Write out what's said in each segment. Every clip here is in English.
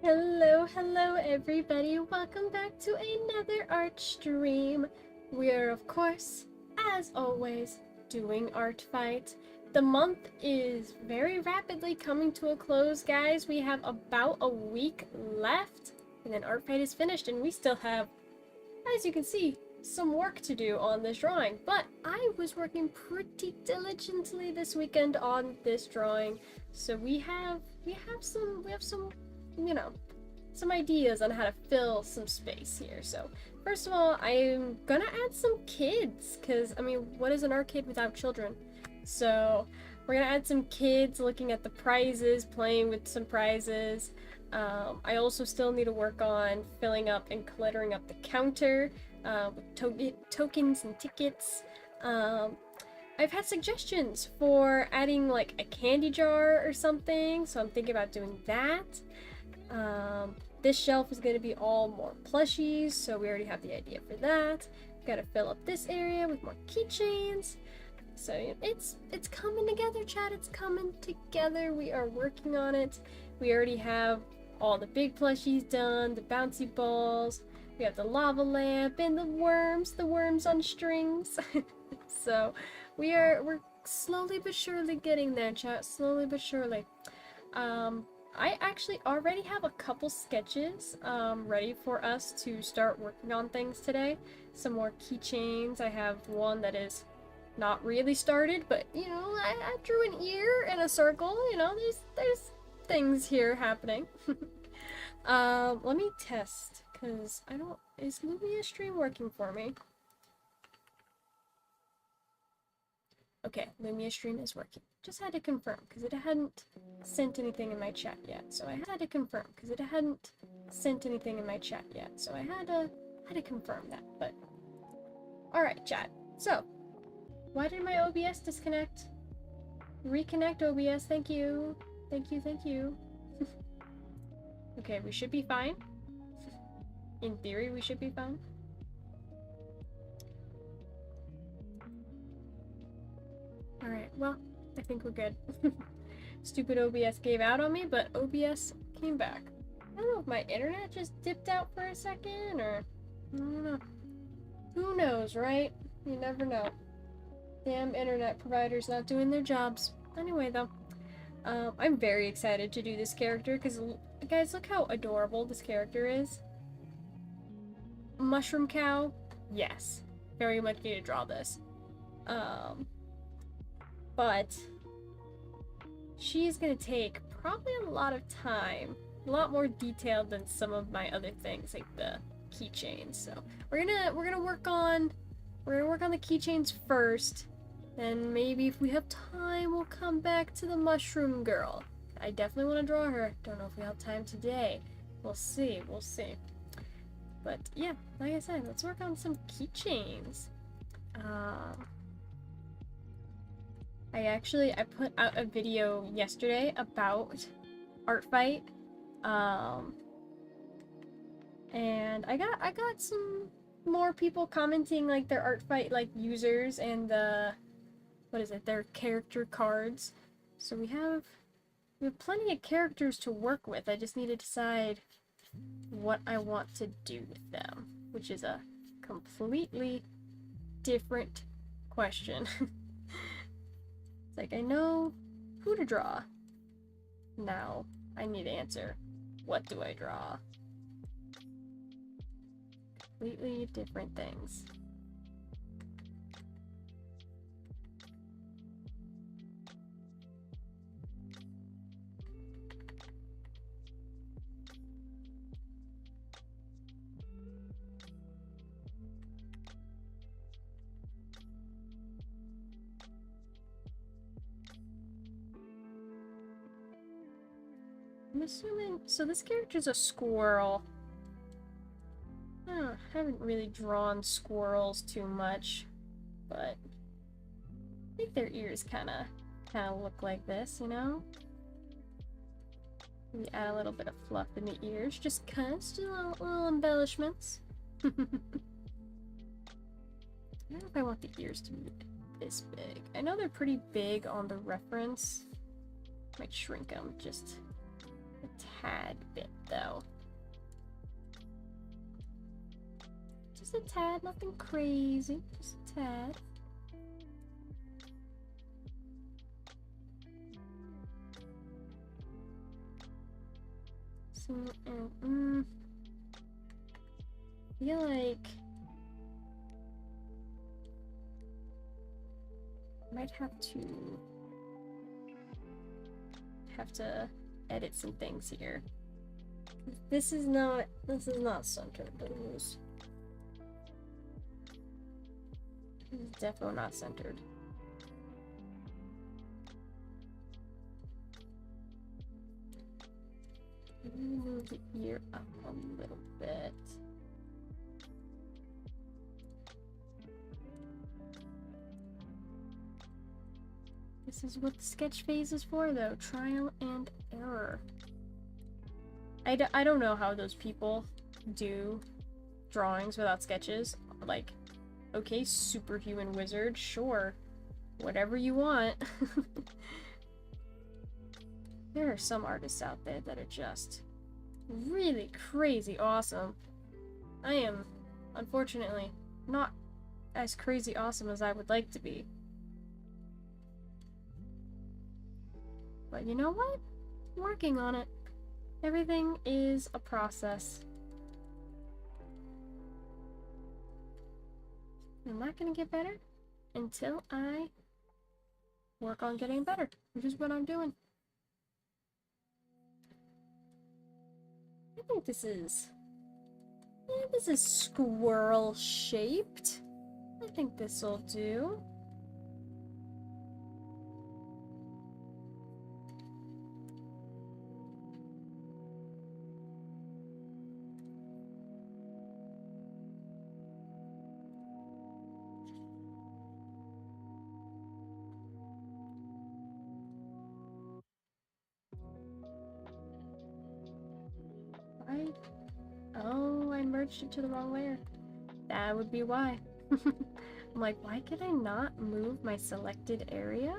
Hello everybody. Welcome back to another art stream. We are, of course, as always, doing art fight. The month is very rapidly coming to a close, guys. We have about a week left, and then art fight is finished, and we still have, as you can see, some work to do on this drawing. But I was working pretty diligently this weekend on this drawing, so we have some you know, some ideas on how to fill some space here. So first of all, I'm gonna add some kids, because I mean, what is an art kid without children? So we're gonna add some kids looking at the prizes, playing with some prizes. I also still need to work on filling up and cluttering up the counter with tokens and tickets. I've had suggestions for adding like a candy jar or something, so I'm thinking about doing that. This shelf is going to be all more plushies, so we already have the idea for that. Got to fill up this area with more keychains. So it's coming together, chat. It's coming together. We are working on it. We already have all the big plushies done, the bouncy balls. We have the lava lamp and the worms on strings. So we're slowly but surely getting there, chat. Slowly but surely. I actually already have a couple sketches ready for us to start working on things today. Some more keychains. I have one that is not really started, but you know, I drew an ear and a circle. You know, there's things here happening. Let me test, because I don't. Is Lumia stream working for me? Okay, Lumia stream is working. Just had to confirm, because it hadn't sent anything in my chat yet. So I had to confirm, because it hadn't sent anything in my chat yet. So I had to confirm that, but... Alright, chat. So, why did my OBS disconnect? Reconnect OBS, thank you. Thank you. Okay, we should be fine. In theory, we should be fine. Alright, well, I think we're good. Stupid OBS gave out on me, but OBS came back. I don't know if my internet just dipped out for a second, or... I don't know. Who knows, right? You never know. Damn internet providers not doing their jobs. Anyway, though, I'm very excited to do this character, because, guys, look how adorable this character is. Mushroom cow? Yes. Very much need to draw this. But she's gonna take probably a lot of time, a lot more detailed than some of my other things, like the keychains. So we're gonna work on the keychains first, and maybe if we have time, we'll come back to the mushroom girl. I definitely want to draw her. Don't know if we have time today. We'll see. But yeah, like I said, let's work on some keychains. I put out a video yesterday about Artfight, and I got some more people commenting like their Artfight like users and their character cards. So we have plenty of characters to work with. I just need to decide what I want to do with them, which is a completely different question. It's like, I know who to draw. Now, I need to answer, what do I draw? Completely different things. I'm assuming, so this character's a squirrel. I haven't really drawn squirrels too much, but I think their ears kind of look like this, you know? We add a little bit of fluff in the ears, just little embellishments. I don't know if I want the ears to be this big. I know they're pretty big on the reference. Might shrink them just a tad bit, though. Just a tad, nothing crazy, just a tad. So, I feel like I might have to edit some things here. This is not centered. This is definitely not centered. Let me move the ear up a little bit. This is what the sketch phase is for, though. Trial and error. I don't know how those people do drawings without sketches. Like, okay, superhuman wizard, sure. Whatever you want. There are some artists out there that are just really crazy awesome. I am, unfortunately, not as crazy awesome as I would like to be. But you know what? I'm working on it. Everything is a process. I'm not gonna get better until I work on getting better, which is what I'm doing. I think this is squirrel shaped. I think this will do. Oh, I merged it to the wrong layer. That would be why. I'm like, why could I not move my selected area?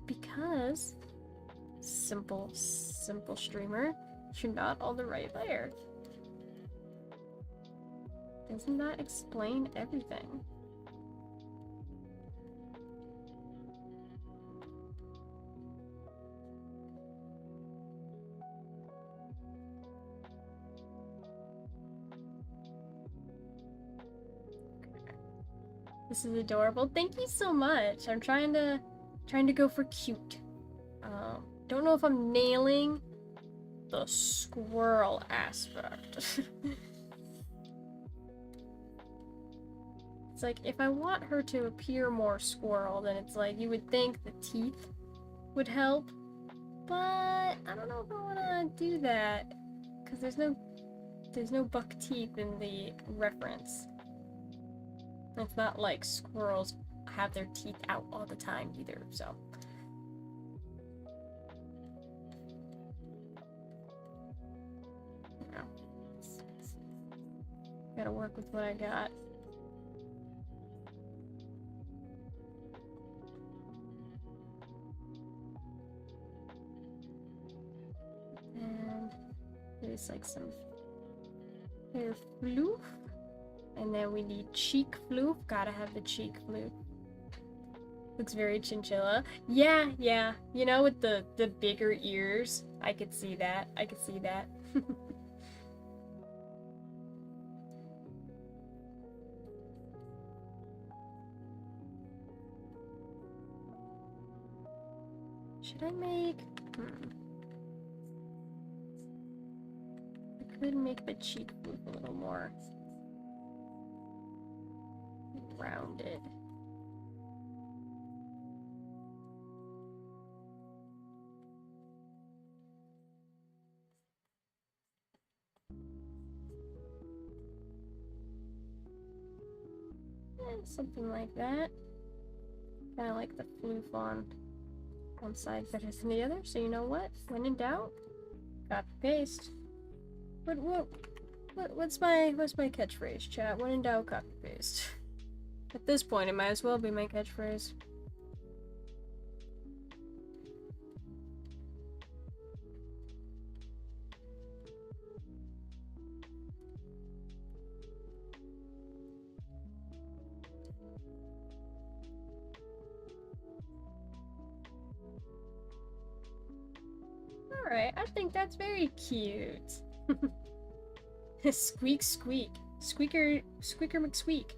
Because simple streamer, you're not on the right layer. Doesn't that explain everything? This is adorable. Thank you so much. I'm trying to go for cute. Don't know if I'm nailing the squirrel aspect. It's like, if I want her to appear more squirrel, then it's like, you would think the teeth would help. But I don't know if I want to do that, because there's no buck teeth in the reference. It's not like squirrels have their teeth out all the time either, so. You know, gotta work with what I got. And there's like some hair floof. And then we need cheek floof. Gotta have the cheek floof. Looks very chinchilla. Yeah. You know, with the bigger ears. I could see that. Should I make... I could make the cheek floof a little more rounded. Something like that. Kind of like the floof on one side better than the other. So you know what? When in doubt, copy paste. What's my catchphrase, chat? When in doubt, copy paste. At this point, it might as well be my catchphrase. Alright, I think that's very cute. Squeak, squeak. Squeaker McSqueak.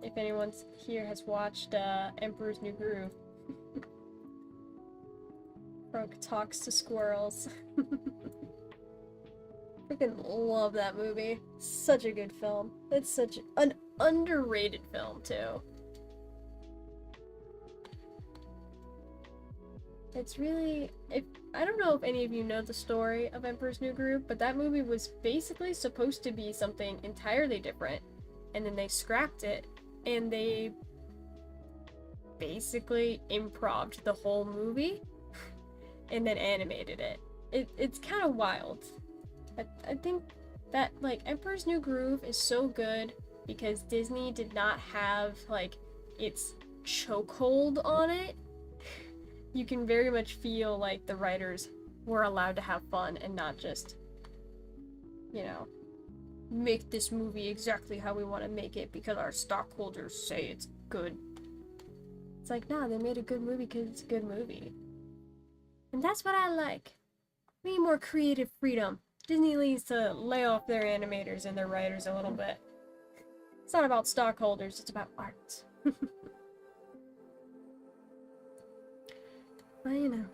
If anyone here has watched Emperor's New Groove. Frog talks to squirrels. Freaking love that movie. Such a good film. It's such an underrated film, too. It's really... I don't know if any of you know the story of Emperor's New Groove, but that movie was basically supposed to be something entirely different. And then they scrapped it, and they basically improv'd the whole movie, and then animated it. It's kind of wild. I think that, like, Emperor's New Groove is so good because Disney did not have, like, its chokehold on it. You can very much feel like the writers were allowed to have fun and not just, you know, make this movie exactly how we want to make it because our stockholders say it's good. It's like, nah, they made a good movie because it's a good movie. And that's what I like. We need more creative freedom. Disney needs to lay off their animators and their writers a little bit. It's not about stockholders, it's about art. But, you know,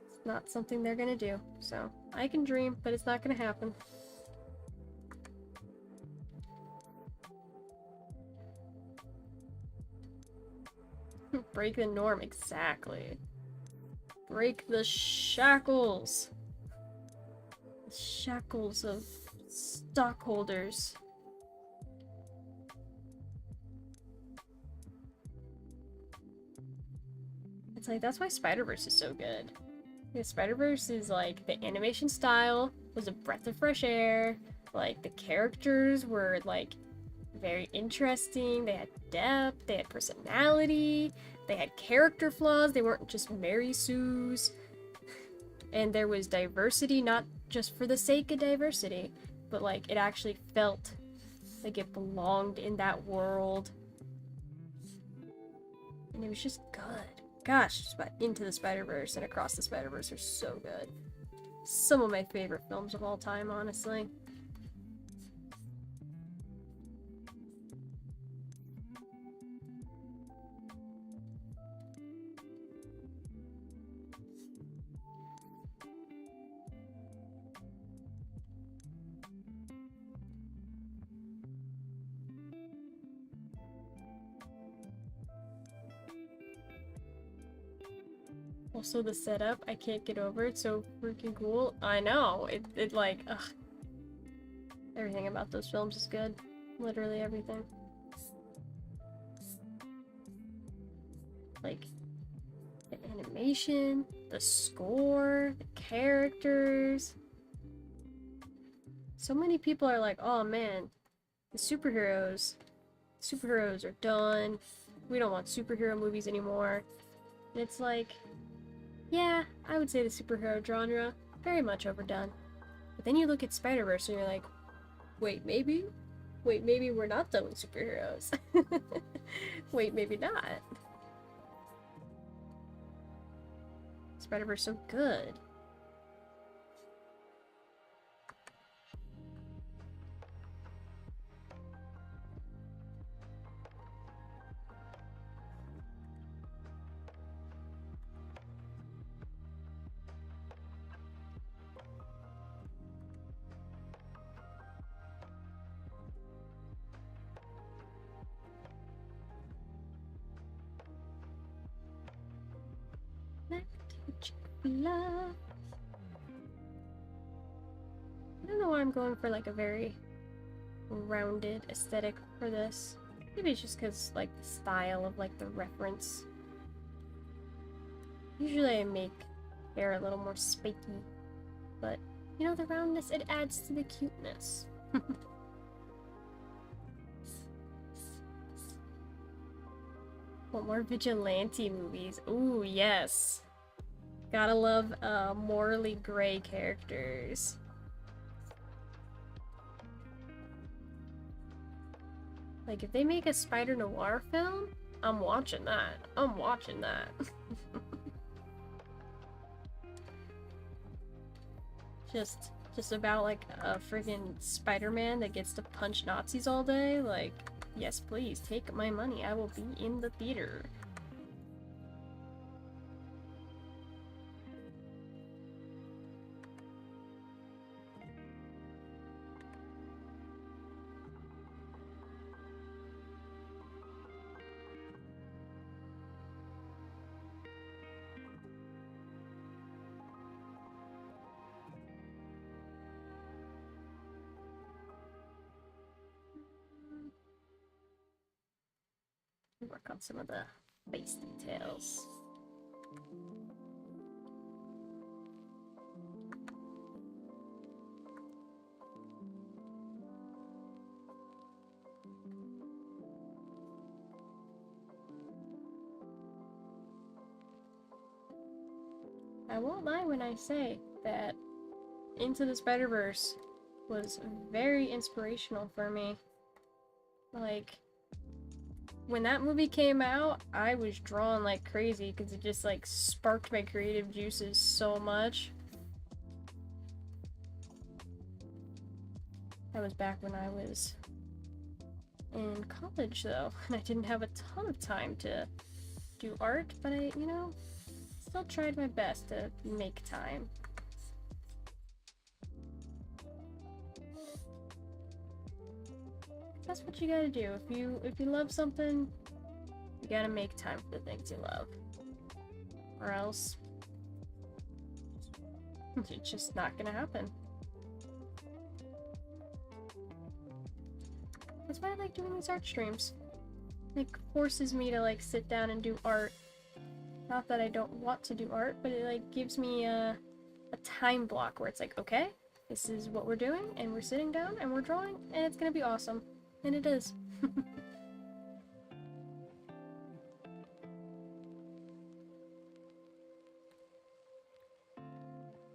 it's not something they're gonna do. So, I can dream, but it's not gonna happen. Break the norm, exactly. Break the shackles. The shackles of stockholders. It's like, that's why Spider-Verse is so good. Because Spider-Verse is like, the animation style was a breath of fresh air. Like, the characters were like very interesting. They had depth, they had personality, they had character flaws. They weren't just Mary Sue's. And there was diversity, not just for the sake of diversity, but like it actually felt like it belonged in that world. And it was just good. Gosh, Into the Spider-Verse and Across the Spider-Verse are so good. Some of my favorite films of all time, honestly. Also, the setup, I can't get over it. So freaking cool. I know. It like, ugh. Everything about those films is good. Literally everything. Like, the animation, the score, the characters. So many people are like, oh man, the superheroes are done. We don't want superhero movies anymore. And it's like, yeah, I would say the superhero genre, very much overdone. But then you look at Spider-Verse and you're like, wait, maybe? Wait, maybe we're not done with superheroes. Wait, maybe not. Spider-Verse so good. Love. I don't know why I'm going for like a very rounded aesthetic for this. Maybe it's just because like the style of like the reference. Usually I make hair a little more spiky, but you know, the roundness, it adds to the cuteness. Want more vigilante movies? Ooh, yes. Gotta love morally gray characters. Like, if they make a Spider Noir film, I'm watching that. I'm watching that. Just about like a friggin' Spider-Man that gets to punch Nazis all day. Like, yes, please take my money. I will be in the theater. Work on some of the face details. I won't lie when I say that Into the Spider-Verse was very inspirational for me. Like, when that movie came out, I was drawn like crazy because it just like sparked my creative juices so much. That was back when I was in college though, and I didn't have a ton of time to do art, but I, you know, still tried my best to make time. That's what you gotta do. If you love something, you gotta make time for the things you love. Or else it's just not gonna happen. That's why I like doing these art streams. It forces me to like sit down and do art. Not that I don't want to do art, but it like gives me a time block where it's like, okay, this is what we're doing, and we're sitting down and we're drawing, and it's gonna be awesome. And it is.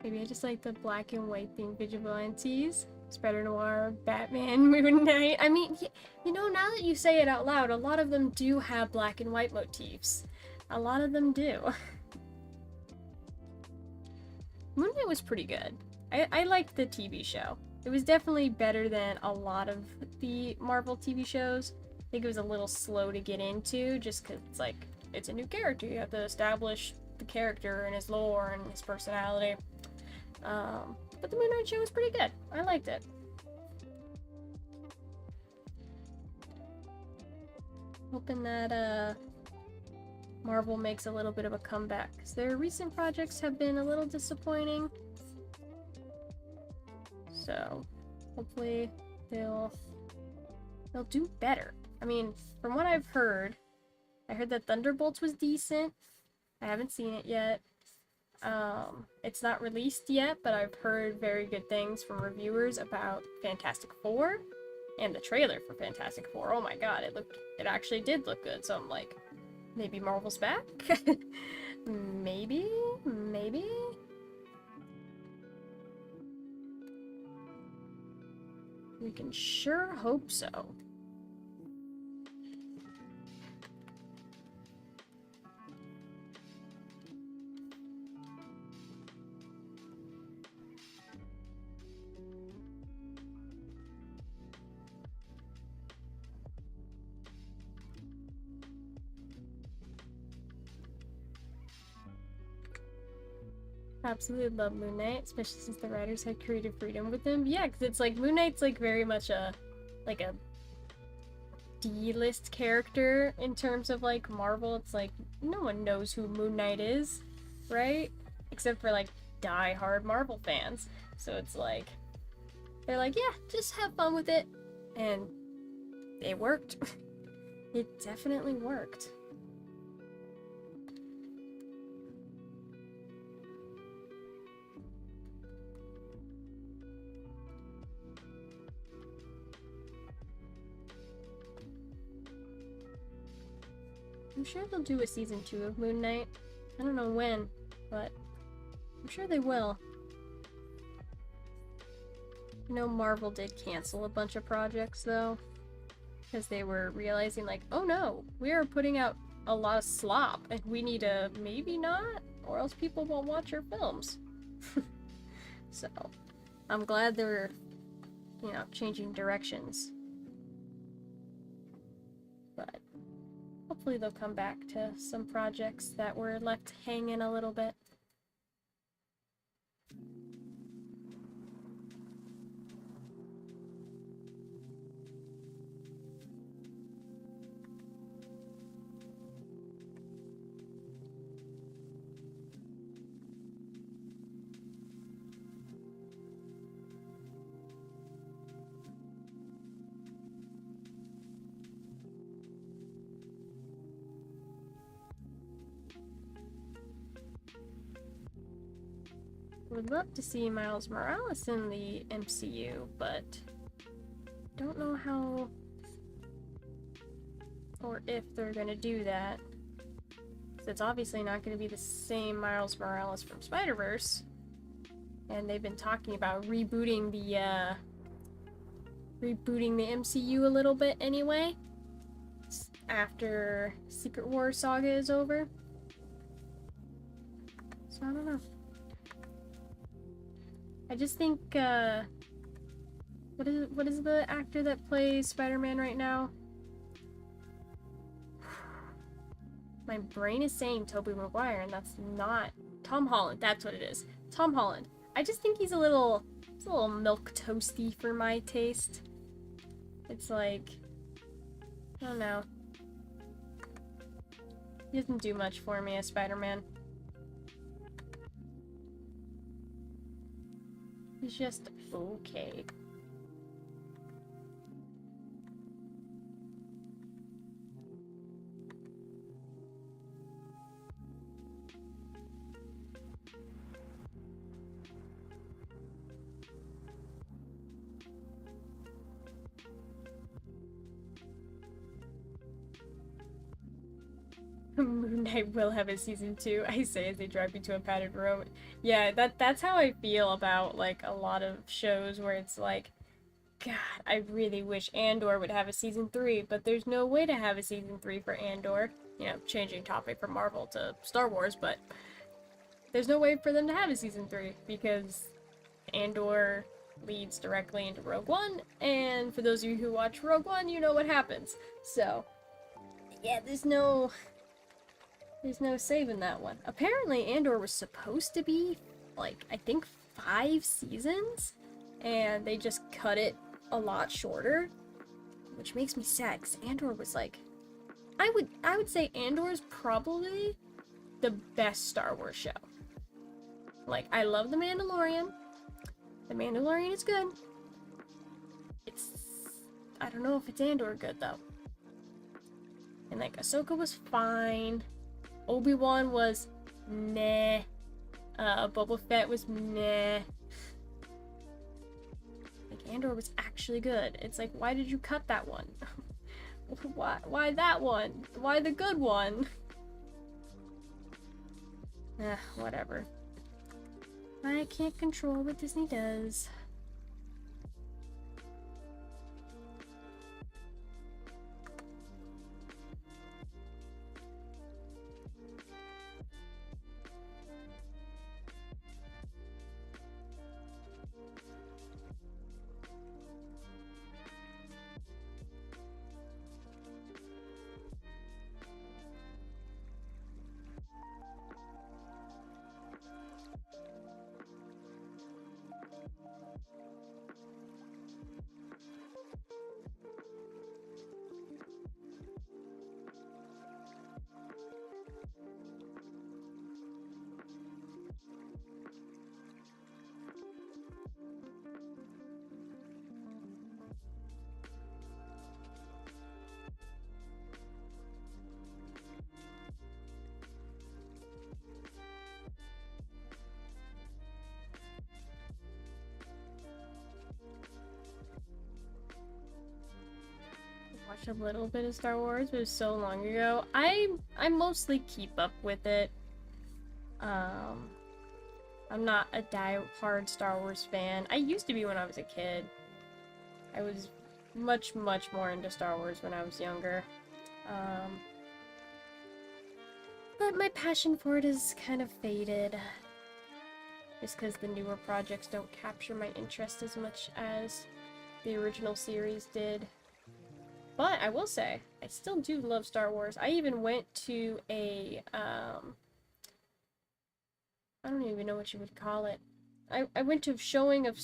Maybe I just like the black and white themed vigilantes. Spider Noir, Batman, Moon Knight. I mean, you know, now that you say it out loud, a lot of them do have black and white motifs. A lot of them do. Moon Knight was pretty good. I liked the TV show. It was definitely better than a lot of the Marvel TV shows. I think it was a little slow to get into, just because it's like, it's a new character. You have to establish the character and his lore and his personality. But the Moon Knight show was pretty good. I liked it. Hoping that Marvel makes a little bit of a comeback, because their recent projects have been a little disappointing. So hopefully they'll do better. I mean, from what I've heard, I heard that Thunderbolts was decent. I haven't seen it yet. It's not released yet, but I've heard very good things from reviewers about Fantastic Four and the trailer for Fantastic Four. Oh my god, it actually did look good. So I'm like, maybe Marvel's back? Maybe? We can sure hope so. Absolutely love Moon Knight, especially since the writers had creative freedom with him. Yeah, because it's like Moon Knight's like very much a D-list character in terms of like Marvel. It's like no one knows who Moon Knight is, right? Except for like die-hard Marvel fans. So it's like they're like, yeah, just have fun with it, and it worked. It definitely worked. I'm sure they'll do a season 2 of Moon Knight. I don't know when, but I'm sure they will. I know Marvel did cancel a bunch of projects, though. because they were realizing like, oh no, we are putting out a lot of slop and we need to maybe not, or else people won't watch our films. So I'm glad they're, you know, changing directions. But hopefully they'll come back to some projects that were left hanging a little bit. Would love to see Miles Morales in the MCU, but don't know how or if they're gonna do that. So it's obviously not gonna be the same Miles Morales from Spider-Verse. And they've been talking about rebooting the MCU a little bit anyway, after Secret Wars saga is over. So I don't know. I just think, what is the actor that plays Spider-Man right now? My brain is saying Tobey Maguire, and that's not Tom Holland. That's what it is. Tom Holland. I just think he's a little milk toasty for my taste. It's like, I don't know. He doesn't do much for me as Spider-Man. He's just okay. Moon Knight will have a season 2, I say as they drive me to a padded room. Yeah, that's how I feel about like a lot of shows where it's like, God, I really wish Andor would have a season 3, but there's no way to have a season 3 for Andor. You know, changing topic from Marvel to Star Wars, but there's no way for them to have a season 3 because Andor leads directly into Rogue One, and for those of you who watch Rogue One, you know what happens. So, yeah, there's no saving that one. Apparently, Andor was supposed to be, like, I think 5 seasons, and they just cut it a lot shorter, which makes me sad, because Andor was, like, I would say Andor is probably the best Star Wars show. Like, I love The Mandalorian. The Mandalorian is good. I don't know if it's Andor good, though. And, like, Ahsoka was fine. Obi-Wan was meh. Boba Fett was meh. Like, Andor was actually good. It's like, why did you cut that one? Why that one? Why the good one? Whatever. I can't control what Disney does. Watched a little bit of Star Wars, but it was so long ago. I mostly keep up with it. I'm not a die-hard Star Wars fan. I used to be when I was a kid. I was much more into Star Wars when I was younger. But my passion for it has kind of faded. Just because the newer projects don't capture my interest as much as the original series did. But I will say, I still do love Star Wars. I even went to a, I don't even know what you would call it. I went to a showing of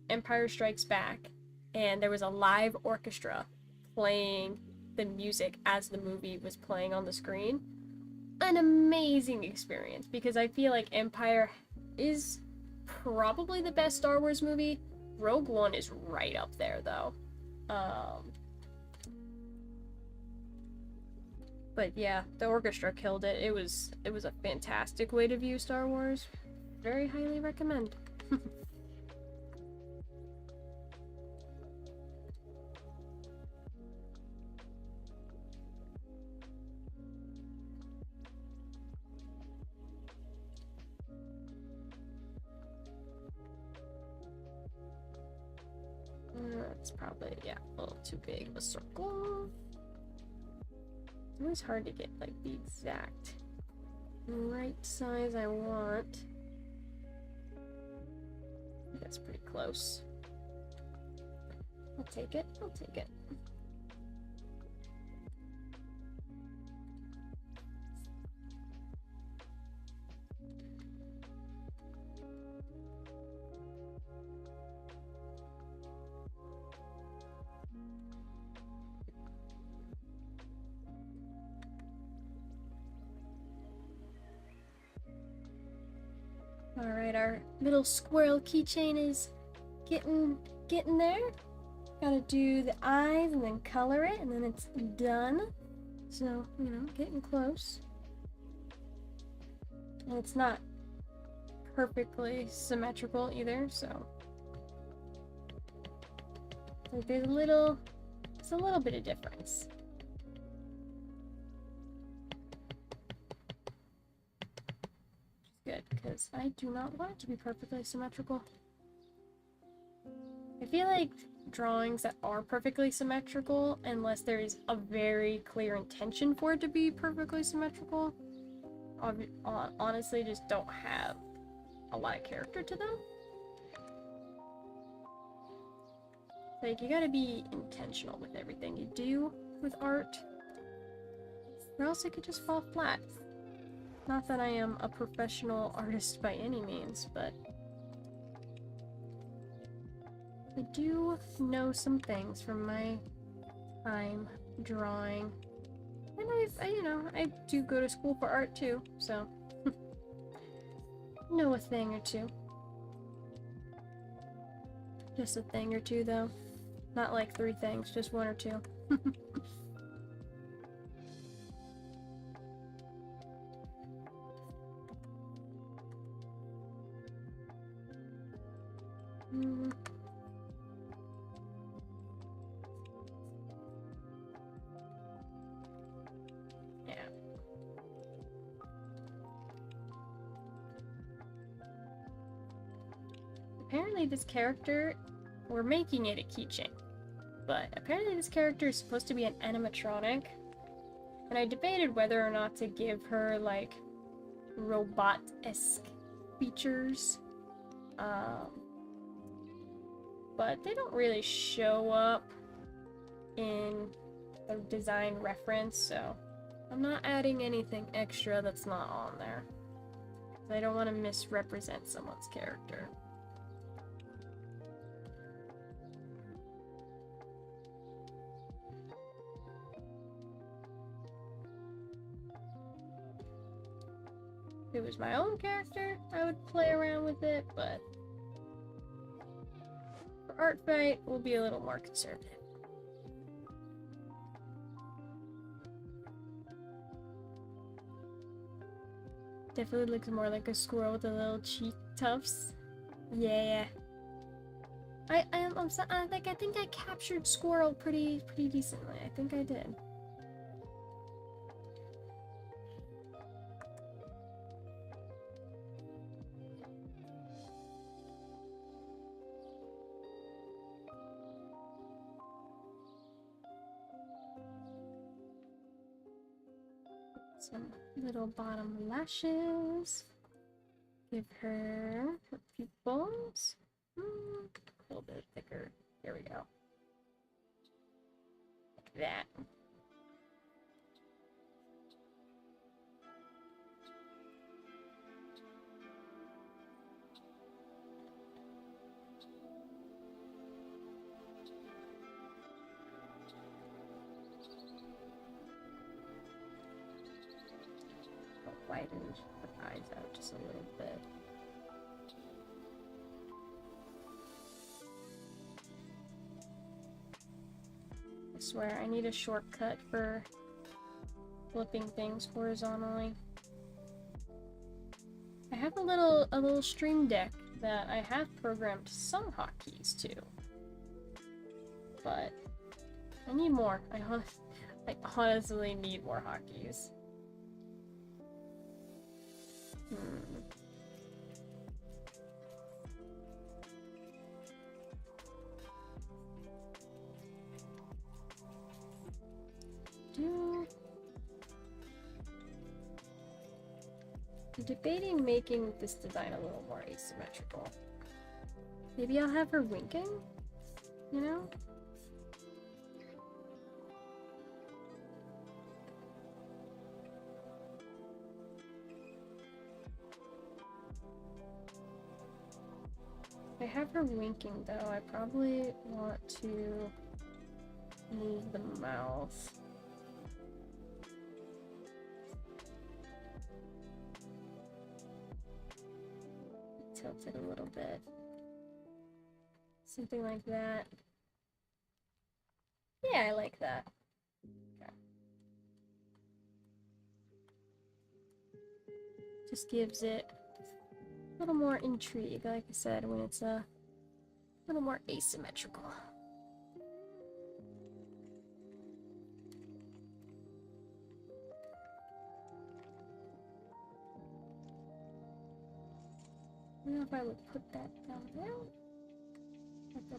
Empire Strikes Back, and there was a live orchestra playing the music as the movie was playing on the screen. An amazing experience, because I feel like Empire is probably the best Star Wars movie. Rogue One is right up there, though. But yeah, the orchestra killed it. It was a fantastic way to view Star Wars. Very highly recommend. That's probably, yeah, a little too big of a circle. It's always hard to get, like, the exact right size I want. That's pretty close. I'll take it, I'll take it. Alright, our little squirrel keychain is getting there. Gotta do the eyes and then color it, and then it's done. So, you know, getting close. And it's not perfectly symmetrical either, so. Like there's a little bit of difference. Good, because I do not want it to be perfectly symmetrical. I feel like drawings that are perfectly symmetrical, unless there is a very clear intention for it to be perfectly symmetrical, honestly just don't have a lot of character to them. Like, you gotta be intentional with everything you do with art, or else it could just fall flat. Not that I am a professional artist by any means, but I do know some things from my time drawing. And I do go to school for art too, so know a thing or two. Just a thing or two, though. Not like 3 things, just 1 or 2. Yeah. Apparently this character, we're making it a keychain, but apparently this character is supposed to be an animatronic, and I debated whether or not to give her, like, robot-esque features, but they don't really show up in the design reference, so I'm not adding anything extra that's not on there. I don't want to misrepresent someone's character. If it was my own character, I would play around with it, but for Artfight, we'll be a little more conservative. Definitely looks more like a squirrel with the little cheek tufts. Yeah. I think I captured squirrel pretty decently. I think I did. Some little bottom lashes. Give her her pupils. A little bit thicker. There we go. Like that. Widen her eyes out just a little bit. I swear, I need a shortcut for flipping things horizontally. I have a little stream deck that I have programmed some hotkeys to, but I need more. I honestly need more hotkeys. I'm debating making this design a little more asymmetrical. Maybe I'll have her winking, you know? If I have her winking though, I probably want to move the mouth. Tilt it a little bit. Something like that. Yeah, I like that. Okay. Just gives it a little more intrigue, like I said, when it's a little more asymmetrical. I don't know if I would put that down there. So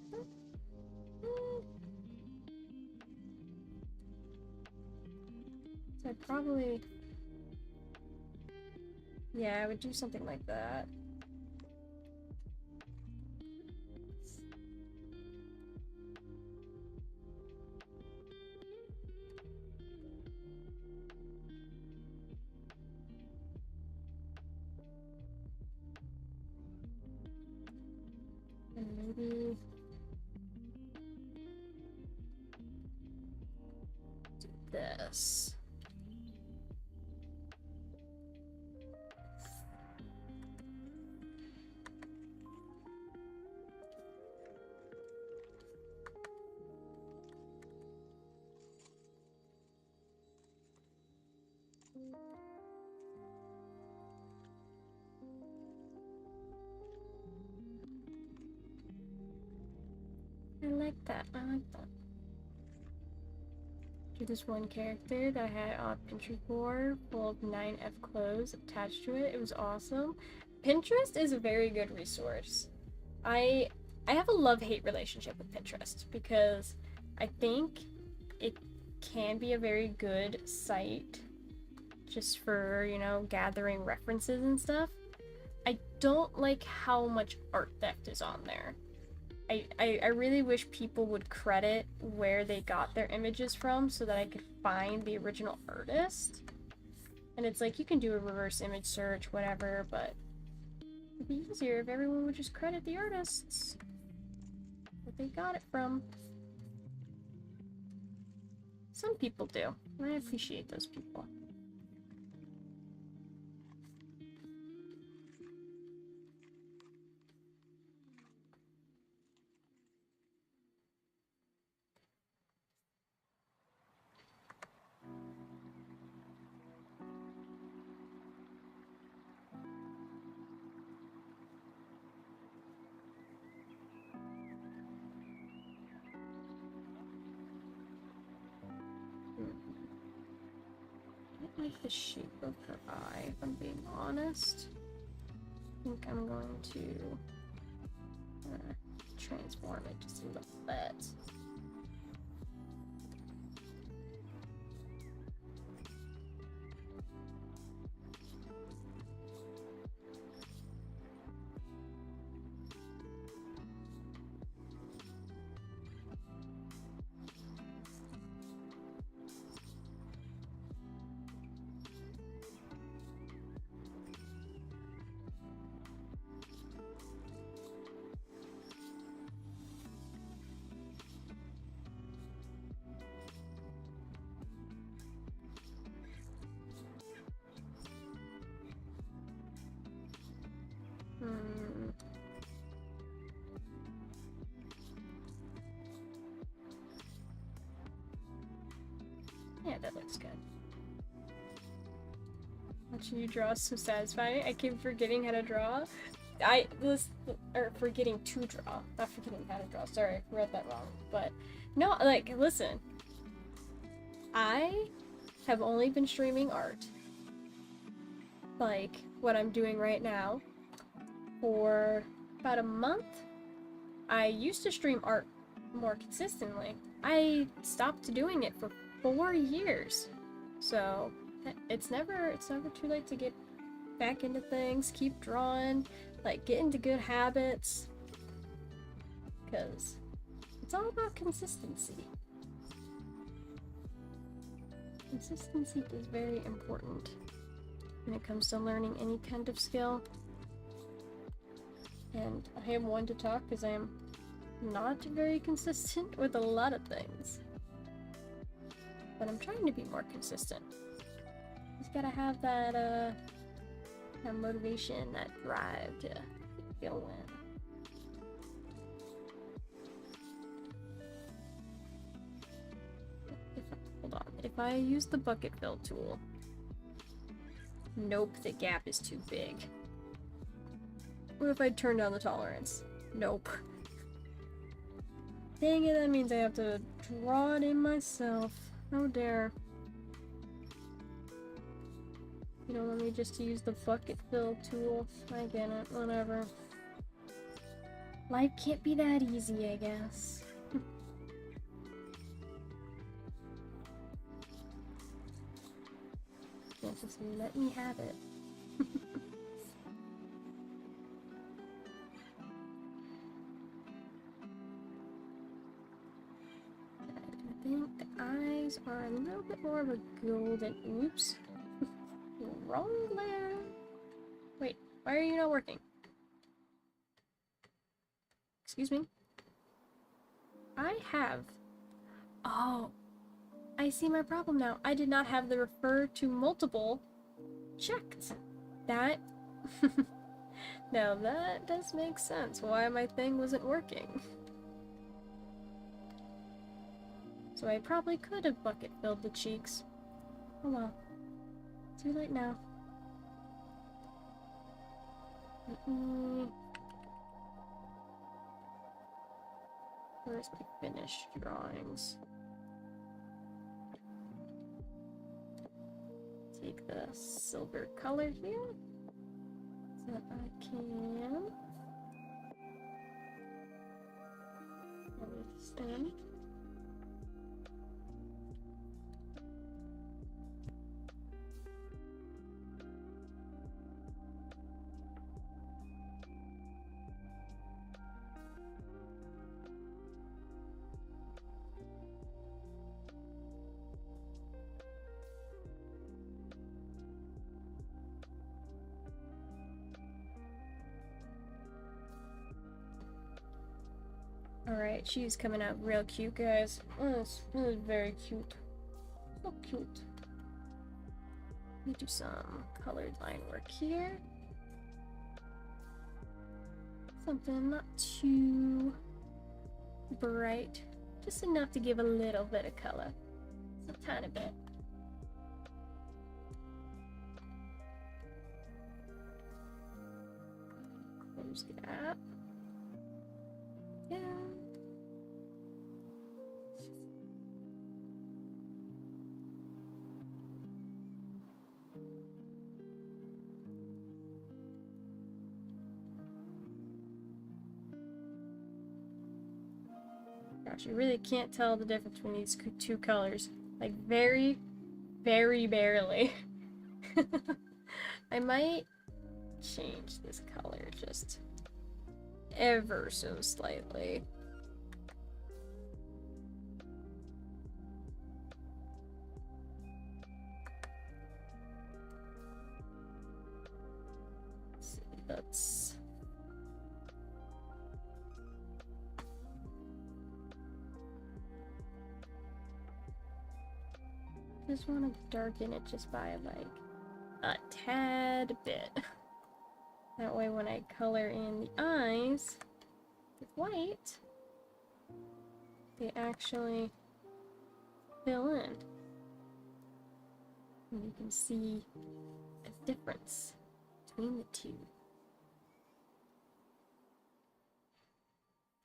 I'd probably... yeah, I would do something like that. And maybe do this. I like that. I like that. Do this one character that I had a Pinterest board full of 9F clothes attached to it. It was awesome. Pinterest is a very good resource. I have a love-hate relationship with Pinterest because I think it can be a very good site just for, you know, gathering references and stuff. I don't like how much art theft is on there. I really wish people would credit where they got their images from so that I could find the original artist. And it's like, you can do a reverse image search, whatever, but it'd be easier if everyone would just credit the artists that they got it from. Some people do, and I appreciate those people. I like the shape of her eye, if I'm being honest. I think I'm going to transform it just a little bit. Yeah, that looks good. Watching you draw is so satisfying. I keep forgetting how to draw. Forgetting to draw. Not forgetting how to draw. Sorry, I read that wrong. But, no, like, listen. I have only been streaming art, like what I'm doing right now, for about a month. I used to stream art more consistently. I stopped doing it for 4 years. So, it's never too late to get back into things, keep drawing, like get into good habits, because it's all about consistency. Consistency is very important when it comes to learning any kind of skill. And I am one to talk because I am not very consistent with a lot of things. But I'm trying to be more consistent. Just gotta have that, that motivation, that drive to keep going. Hold on. If I use the bucket fill tool... Nope, the gap is too big. What if I turn down the tolerance? Nope. Dang it, that means I have to draw it in myself. Oh dare. You don't want me just to use the bucket fill tool. I get it, whatever. Life can't be that easy, I guess. Can't just let me have it. I think the eyes are a little bit more of a golden. Oops. Wrong layer. Wait, why are you not working? Excuse me? I have... Oh. I see my problem now. I did not have the refer to multiple checked. That... Now that does make sense why my thing wasn't working. So I probably could have bucket filled the cheeks. Oh well. Too late now. Where's my finished drawings? Take the silver color here so that I can stem. Alright, she's coming out real cute, guys. Oh, this is very cute. So cute. Let me do some colored line work here. Something not too bright. Just enough to give a little bit of color. Just a tiny bit. Close the app. Yeah. Gosh, you really can't tell the difference between these two colors. Like, very, very barely. I might change this color just ever so slightly. Let's see, let's... just want to darken it just by like a tad bit. That way when I color in the eyes with white, they actually fill in. And you can see a difference between the two.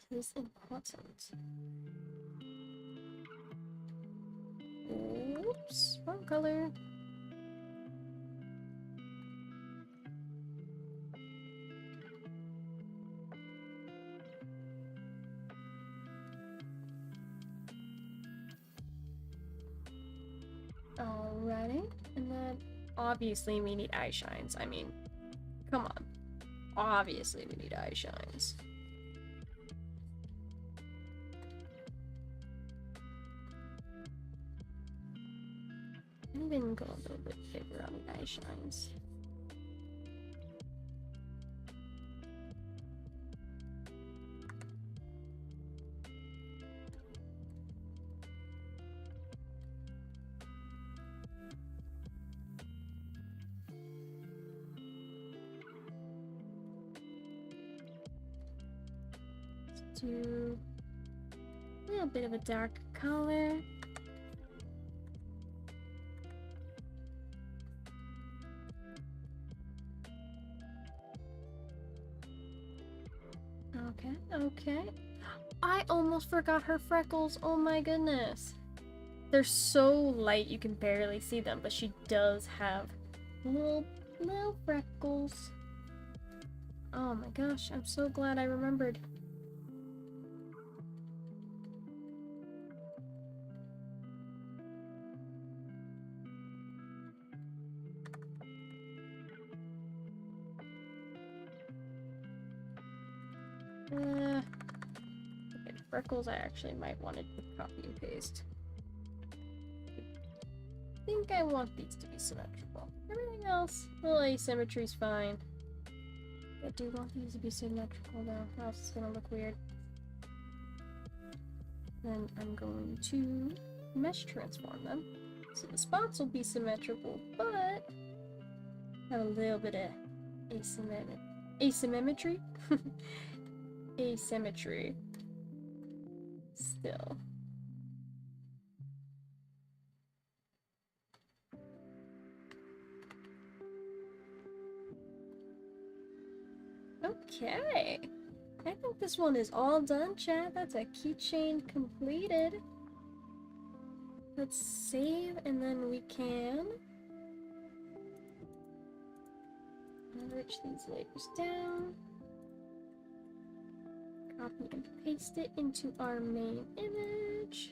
It is important. Oops, wrong color. Alrighty, and then obviously we need eye shines. I mean, come on. Obviously we need eye shines. Even go a little bit bigger on the eye shines. Let's do a little bit of a dark color. Okay. I almost forgot her freckles. Oh my goodness. They're so light you can barely see them, but she does have little freckles. Oh my gosh, I'm so glad I remembered. Okay, freckles I actually might want to copy and paste. I think I want these to be symmetrical. Everything else, little asymmetry is fine. I do want these to be symmetrical though, or else it's gonna look weird. Then I'm going to mesh transform them. So the spots will be symmetrical, but have a little bit of asymmetry. Asymmetry. Still. Okay. I think this one is all done, chat. That's a keychain completed. Let's save and then we can enrich these layers down. Copy and paste it into our main image.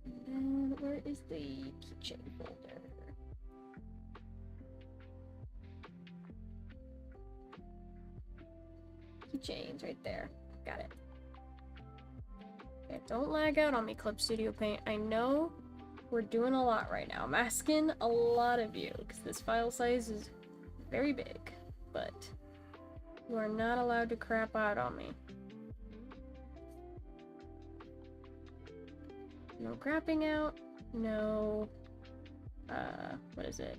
And then where is the keychain folder? Keychains right there. Got it. Okay, don't lag out on me, Clip Studio Paint. I know we're doing a lot right now. I'm asking a lot of you because this file size is very big, but you are not allowed to crap out on me. No crapping out. No, what is it?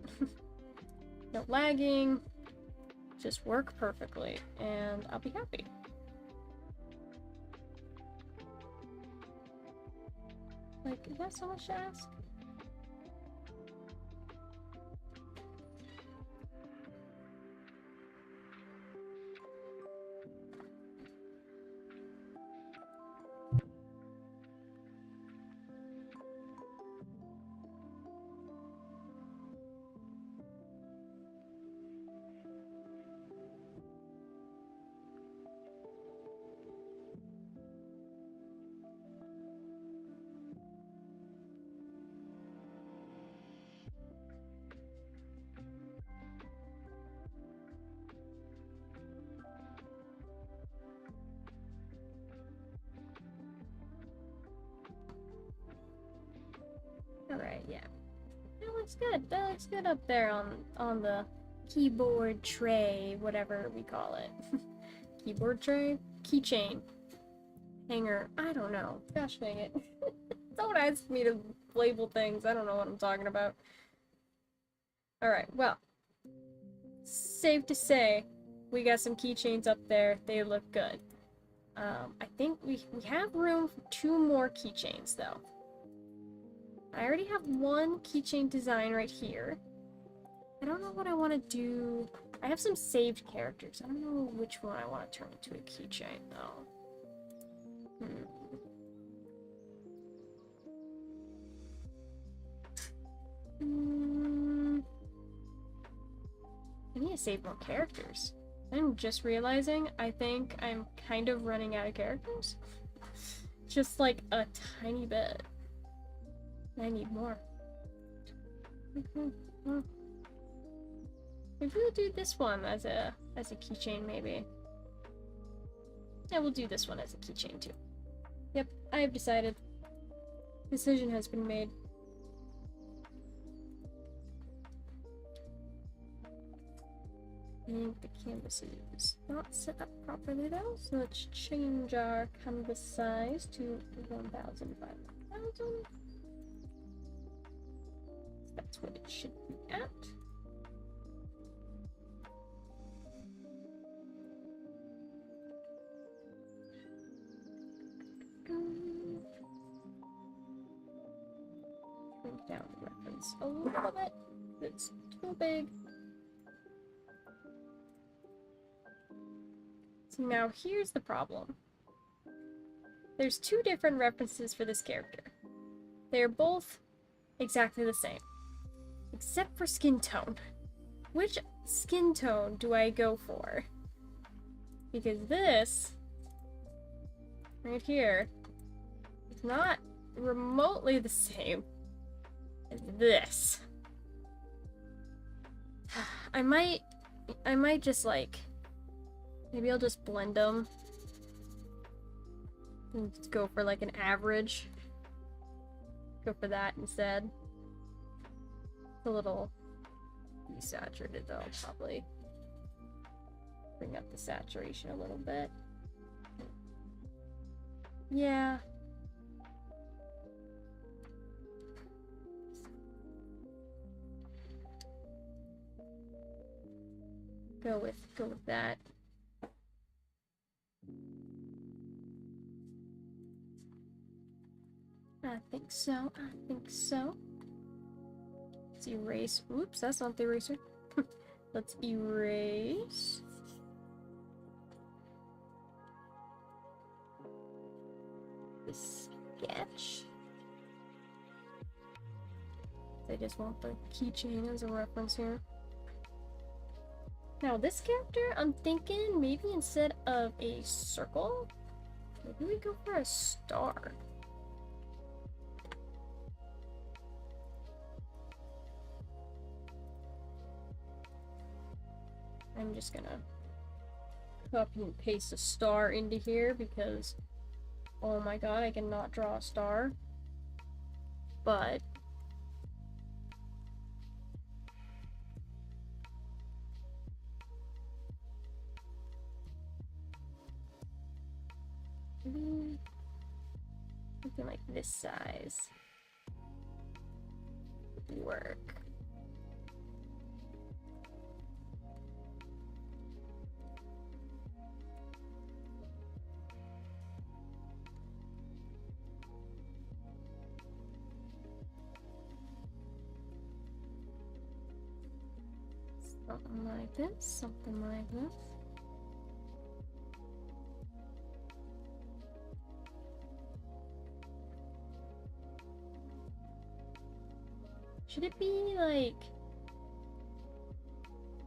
No lagging. Just work perfectly, and I'll be happy. Like, is that so much to ask? Alright, yeah. That looks good. That looks good up there on the keyboard tray, whatever we call it. Keyboard tray? Keychain. Hanger. I don't know. Gosh dang it. Don't ask me to label things. I don't know what I'm talking about. Alright, well. Safe to say, we got some keychains up there. They look good. I think we have room for 2 more keychains, though. I already have one keychain design right here. I don't know what I want to do. I have some saved characters. I don't know which one I want to turn into a keychain, though. I need to save more characters. I'm just realizing I think I'm kind of running out of characters. Just like a tiny bit. I need more. Maybe we'll do this one as a keychain, maybe. Yeah, we'll do this one as a keychain too. Yep, I have decided. Decision has been made. I think the canvas is not set up properly though, so let's change our canvas size to 1,000 by 1,000. That's what it should be at. Bring down the reference a little bit. It's too big. So now here's the problem. There's two different references for this character. They're both exactly the same, except for skin tone. Which skin tone do I go for? Because this, right here, is not remotely the same as this. I might just like, maybe I'll just blend them and just go for like an average. Go for that instead. It's a little desaturated though, probably. Bring up the saturation a little bit. Yeah. Go with that. I think so. Let's erase. Oops, that's not the eraser. Let's erase. The sketch. I just want the keychain as a reference here. Now this character, I'm thinking maybe instead of a circle, maybe we go for a star. I'm just gonna copy and paste a star into here because, oh my god, I cannot draw a star. But something like this size would work. Something like this, something like this. Should it be like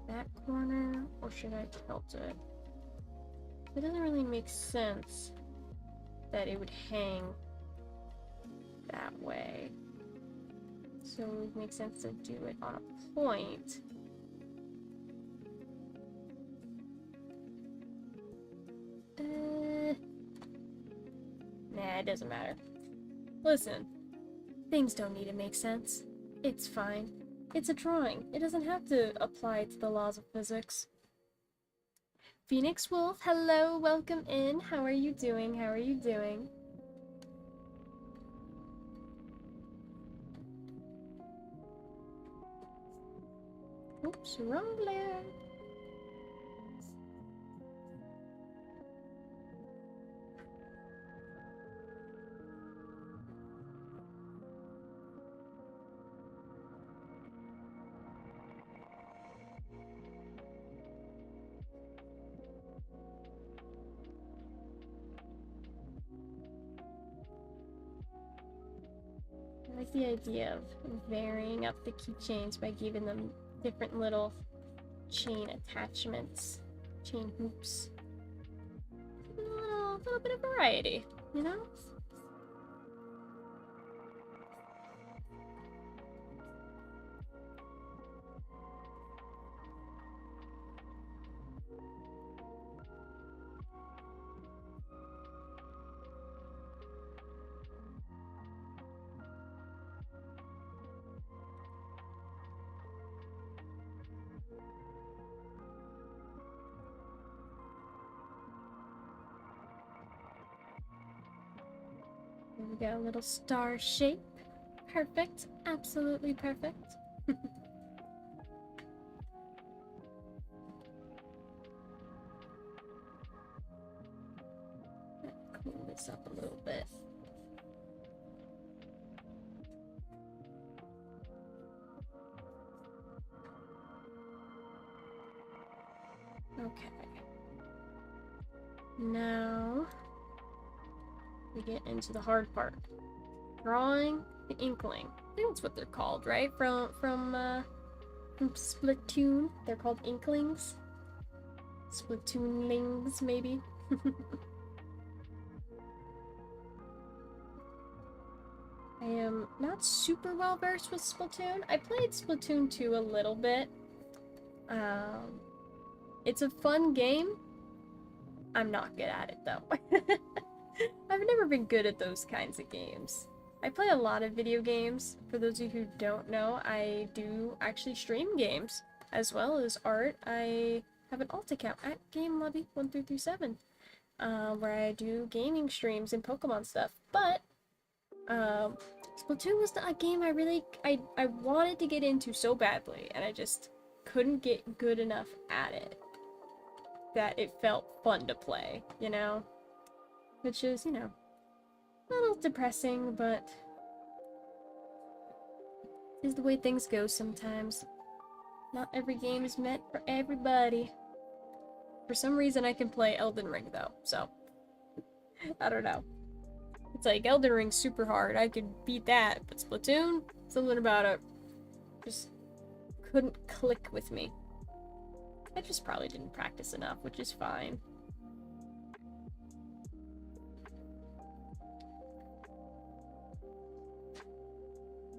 that corner, or should I tilt it? It doesn't really make sense that it would hang that way. So it would make sense to do it on a point. Nah, it doesn't matter. Listen, things don't need to make sense. It's fine. It's a drawing. It doesn't have to apply to the laws of physics. Phoenix Wolf, hello, welcome in. How are you doing? How are you doing? Oops, wrong layer. like the idea of varying up the keychains by giving them different little chain attachments, chain hoops. A little bit of variety, you know? Here we go, a little star shape. Perfect, absolutely perfect. Clean this up a little bit. Okay. Now we get into the hard part. Drawing the inkling. I think that's what they're called, right? From Splatoon. They're called inklings. Splatoonlings, maybe. I am not super well versed with Splatoon. I played Splatoon 2 a little bit. It's a fun game. I'm not good at it though. I've never been good at those kinds of games. I play a lot of video games. For those of you who don't know, I do actually stream games as well as art. I have an alt account at GameLobby1337, where I do gaming streams and Pokemon stuff. But Splatoon was a game I wanted to get into so badly, and I just couldn't get good enough at it that it felt fun to play, you know? Which is, you know, a little depressing, but is the way things go sometimes. Not every game is meant for everybody. For some reason I can play Elden Ring though, so I don't know. It's like Elden Ring's super hard, I could beat that, but Splatoon, something about it just couldn't click with me. I just probably didn't practice enough, which is fine.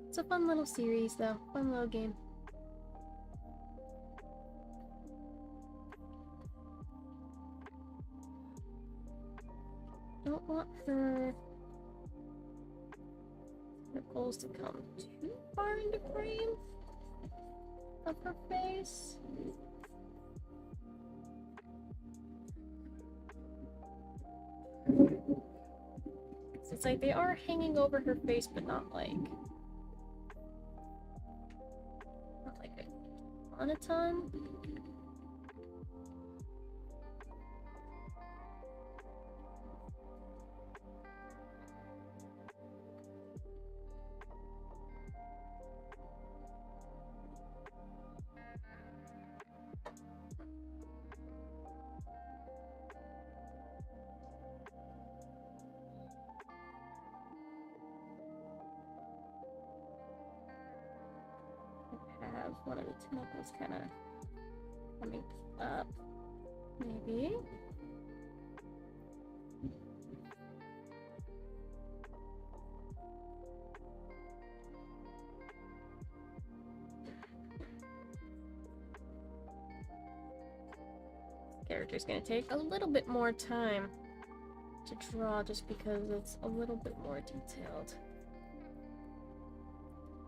It's a fun little series though, fun little game. Don't want her circles to come too far into frame of her face. So it's like they are hanging over her face, but not like a ton. Have one of the tentacles kind of coming up, maybe. Character's gonna take a little bit more time to draw just because it's a little bit more detailed.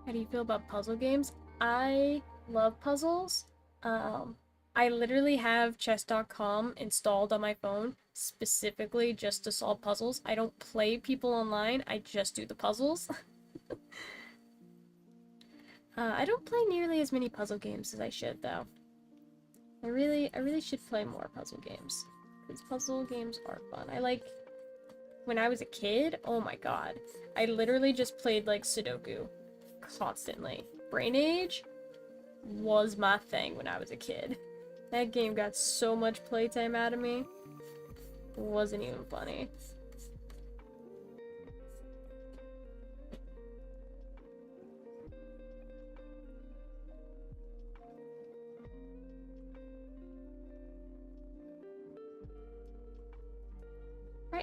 How do you feel about puzzle games? I love puzzles. I literally have chess.com installed on my phone specifically just to solve puzzles. I don't play people online, I just do the puzzles. I don't play nearly as many puzzle games as I should though. I really should play more puzzle games, because puzzle games are fun. I like, when I was a kid, oh my god, I literally just played like Sudoku constantly. Brain Age was my thing when I was a kid. That game got so much playtime out of me. It wasn't even funny.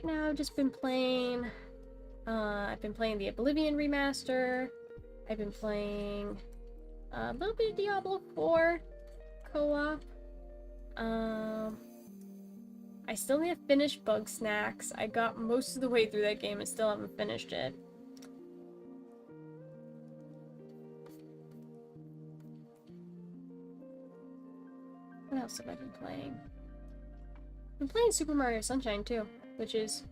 right now I've just been playing, I've been playing the Oblivion remaster. I've been playing a little bit of Diablo 4 co-op. I still need to finish Bug Snacks. I got most of the way through that game and still haven't finished it. What else have I been playing? I've been playing Super Mario Sunshine too, which is,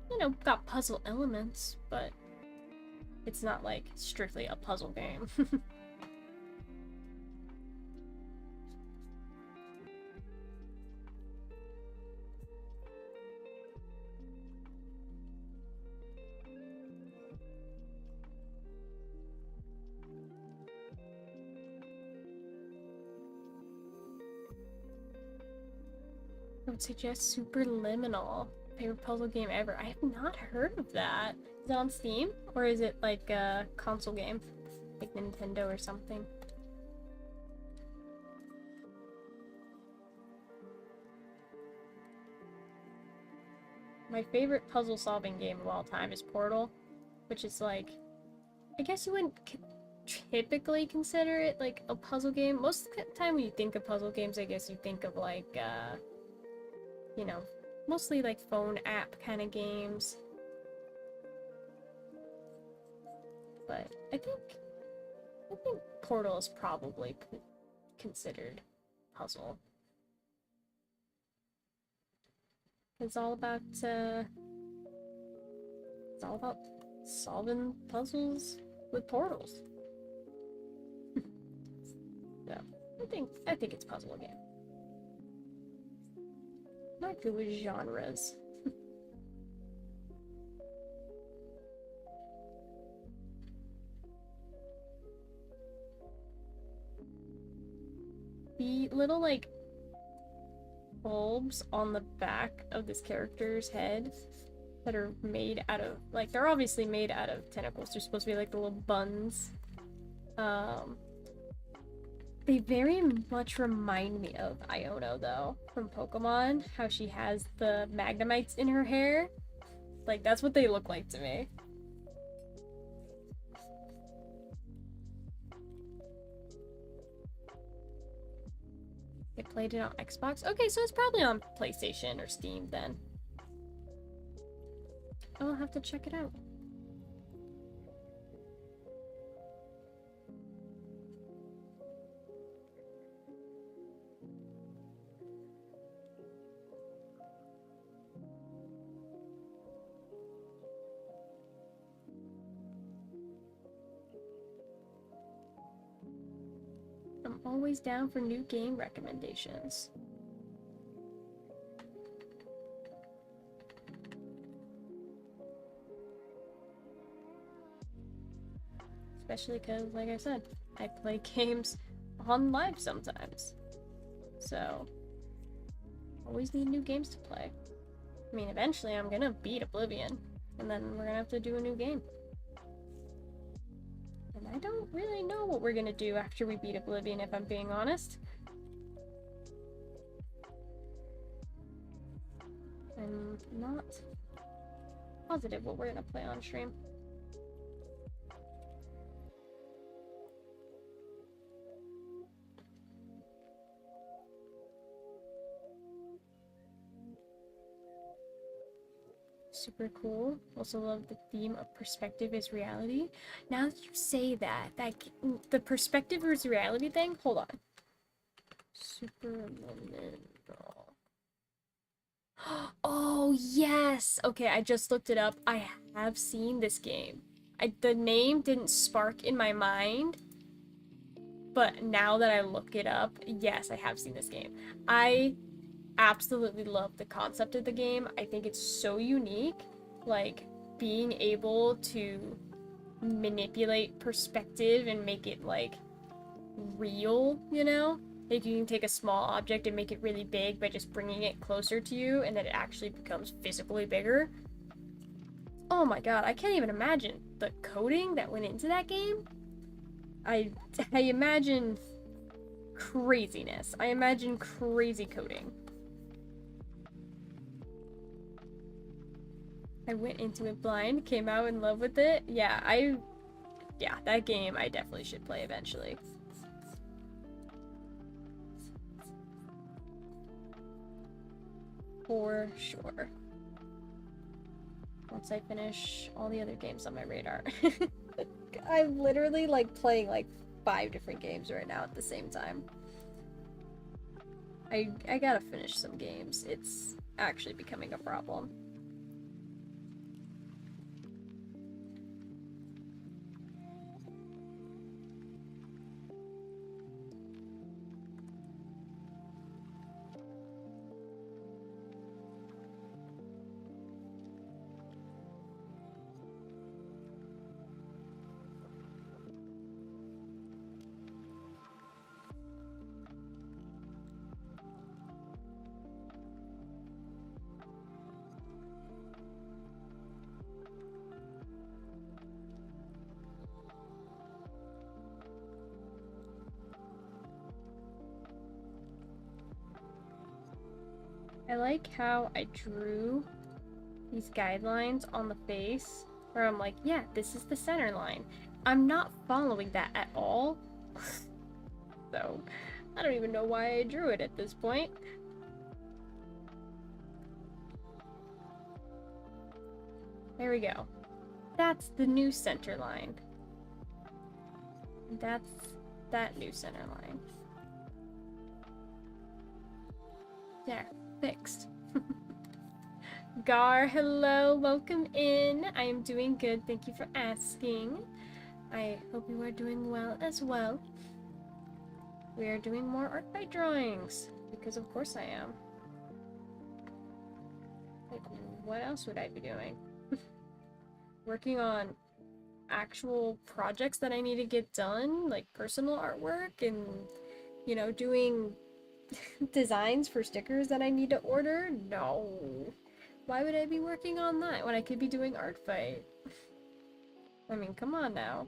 you know, got puzzle elements, but it's not like strictly a puzzle game. I would suggest Superliminal. Favorite puzzle game ever. I have not heard of that. Is it on Steam? Or is it like a console game? Like Nintendo or something? My favorite puzzle solving game of all time is Portal, which is like, I guess you wouldn't typically consider it like a puzzle game. Most of the time when you think of puzzle games, I guess you think of like, you know, mostly like phone app kind of games. But I think Portal is probably considered puzzle. It's all about solving puzzles with portals. So I think it's puzzle game. Not good with genres. The little like bulbs on the back of this character's head that are made out of, like, they're obviously made out of tentacles. They're supposed to be like the little buns. They very much remind me of Iono, though, from Pokemon. How she has the Magnemites in her hair. Like, that's what they look like to me. I played it on Xbox? Okay, so it's probably on PlayStation or Steam, then. I'll have to check it out. I'm always down for new game recommendations. Especially because, like I said, I play games on live sometimes. So, always need new games to play. I mean, eventually I'm gonna beat Oblivion, and then we're gonna have to do a new game. And I don't really know what we're gonna do after we beat Oblivion, if I'm being honest. I'm not positive what we're gonna play on stream. Super cool. Also love the theme of perspective is reality. Now that you say that, the perspective is reality thing, hold on. Superliminal. Oh, yes! Okay, I just looked it up. I have seen this game. The name didn't spark in my mind, but now that I look it up, yes, I have seen this game. I absolutely love the concept of the game. I think it's so unique, like being able to manipulate perspective and make it like real, you know? Like you can take a small object and make it really big by just bringing it closer to you, and then it actually becomes physically bigger. Oh my god, I can't even imagine the coding that went into that game. I imagine craziness. I imagine crazy coding. I went into it blind, came out in love with it. Yeah, that game I definitely should play eventually. For sure. Once I finish all the other games on my radar. I'm literally like playing like 5 different games right now at the same time. I gotta finish some games. It's actually becoming a problem. I like how I drew these guidelines on the face where I'm like, yeah, this is the center line. I'm not following that at all. So, I don't even know why I drew it at this point. There we go. That's the new center line. That's that new center line. There, fixed. Gar, hello, welcome in. I am doing good, thank you for asking. I hope you are doing well as well. We are doing more Artfight drawings, because of course I am. Like, what else would I be doing? Working on actual projects that I need to get done, like personal artwork, and, you know, doing designs for stickers that I need to order? No. Why would I be working on that when I could be doing Artfight? I mean, come on now.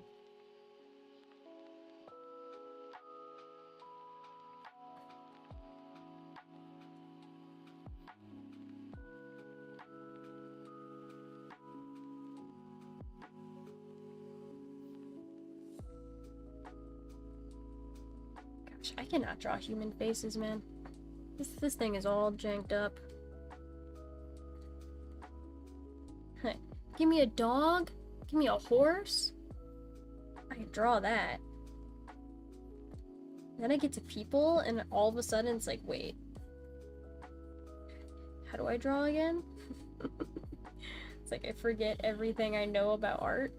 Gosh, I cannot draw human faces, man. This thing is all janked up. Give me a dog? Give me a horse? I can draw that. Then I get to people, and all of a sudden it's like, wait. How do I draw again? It's like I forget everything I know about art.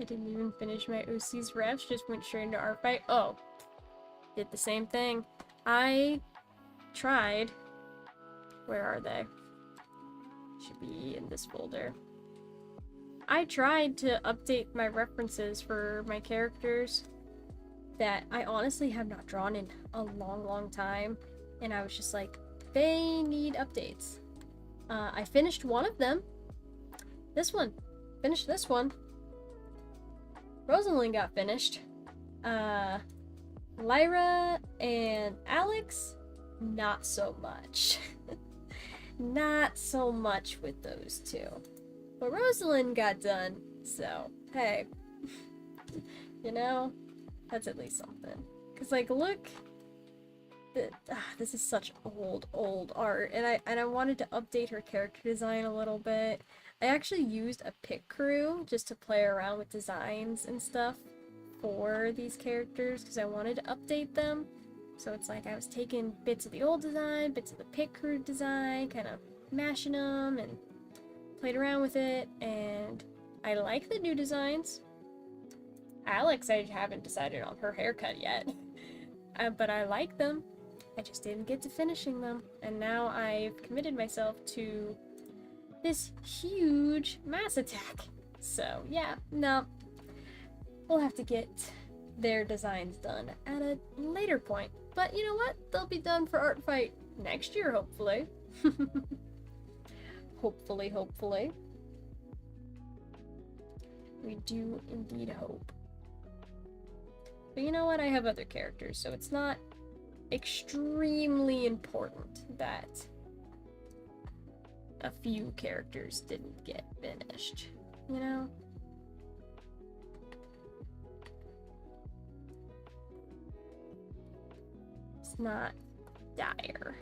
I didn't even finish my OC's refs, just went straight into Artfight. Oh, did the same thing. I tried. Where are they? Should be in this folder. I tried to update my references for my characters that I honestly have not drawn in a long time, and I was just like, they need updates. I finished one of them. This one. Finished this one. Rosalind got finished. Lyra and Alex, not so much. Not so much with those two. But Rosalind got done, so hey. You know, that's at least something. Cause like, look, this is such old art, and I wanted to update her character design a little bit. I actually used a pick crew just to play around with designs and stuff for these characters because I wanted to update them. So it's like I was taking bits of the old design, bits of the pick crew design, kind of mashing them and played around with it, and I like the new designs. Alex, I haven't decided on her haircut yet. But I like them. I just didn't get to finishing them. And now I've committed myself to this huge mass attack. So, yeah, no. We'll have to get their designs done at a later point. But you know what? They'll be done for Artfight next year, hopefully. Hopefully. We do indeed hope. But you know what? I have other characters, so it's not extremely important that a few characters didn't get finished, you know? It's not dire.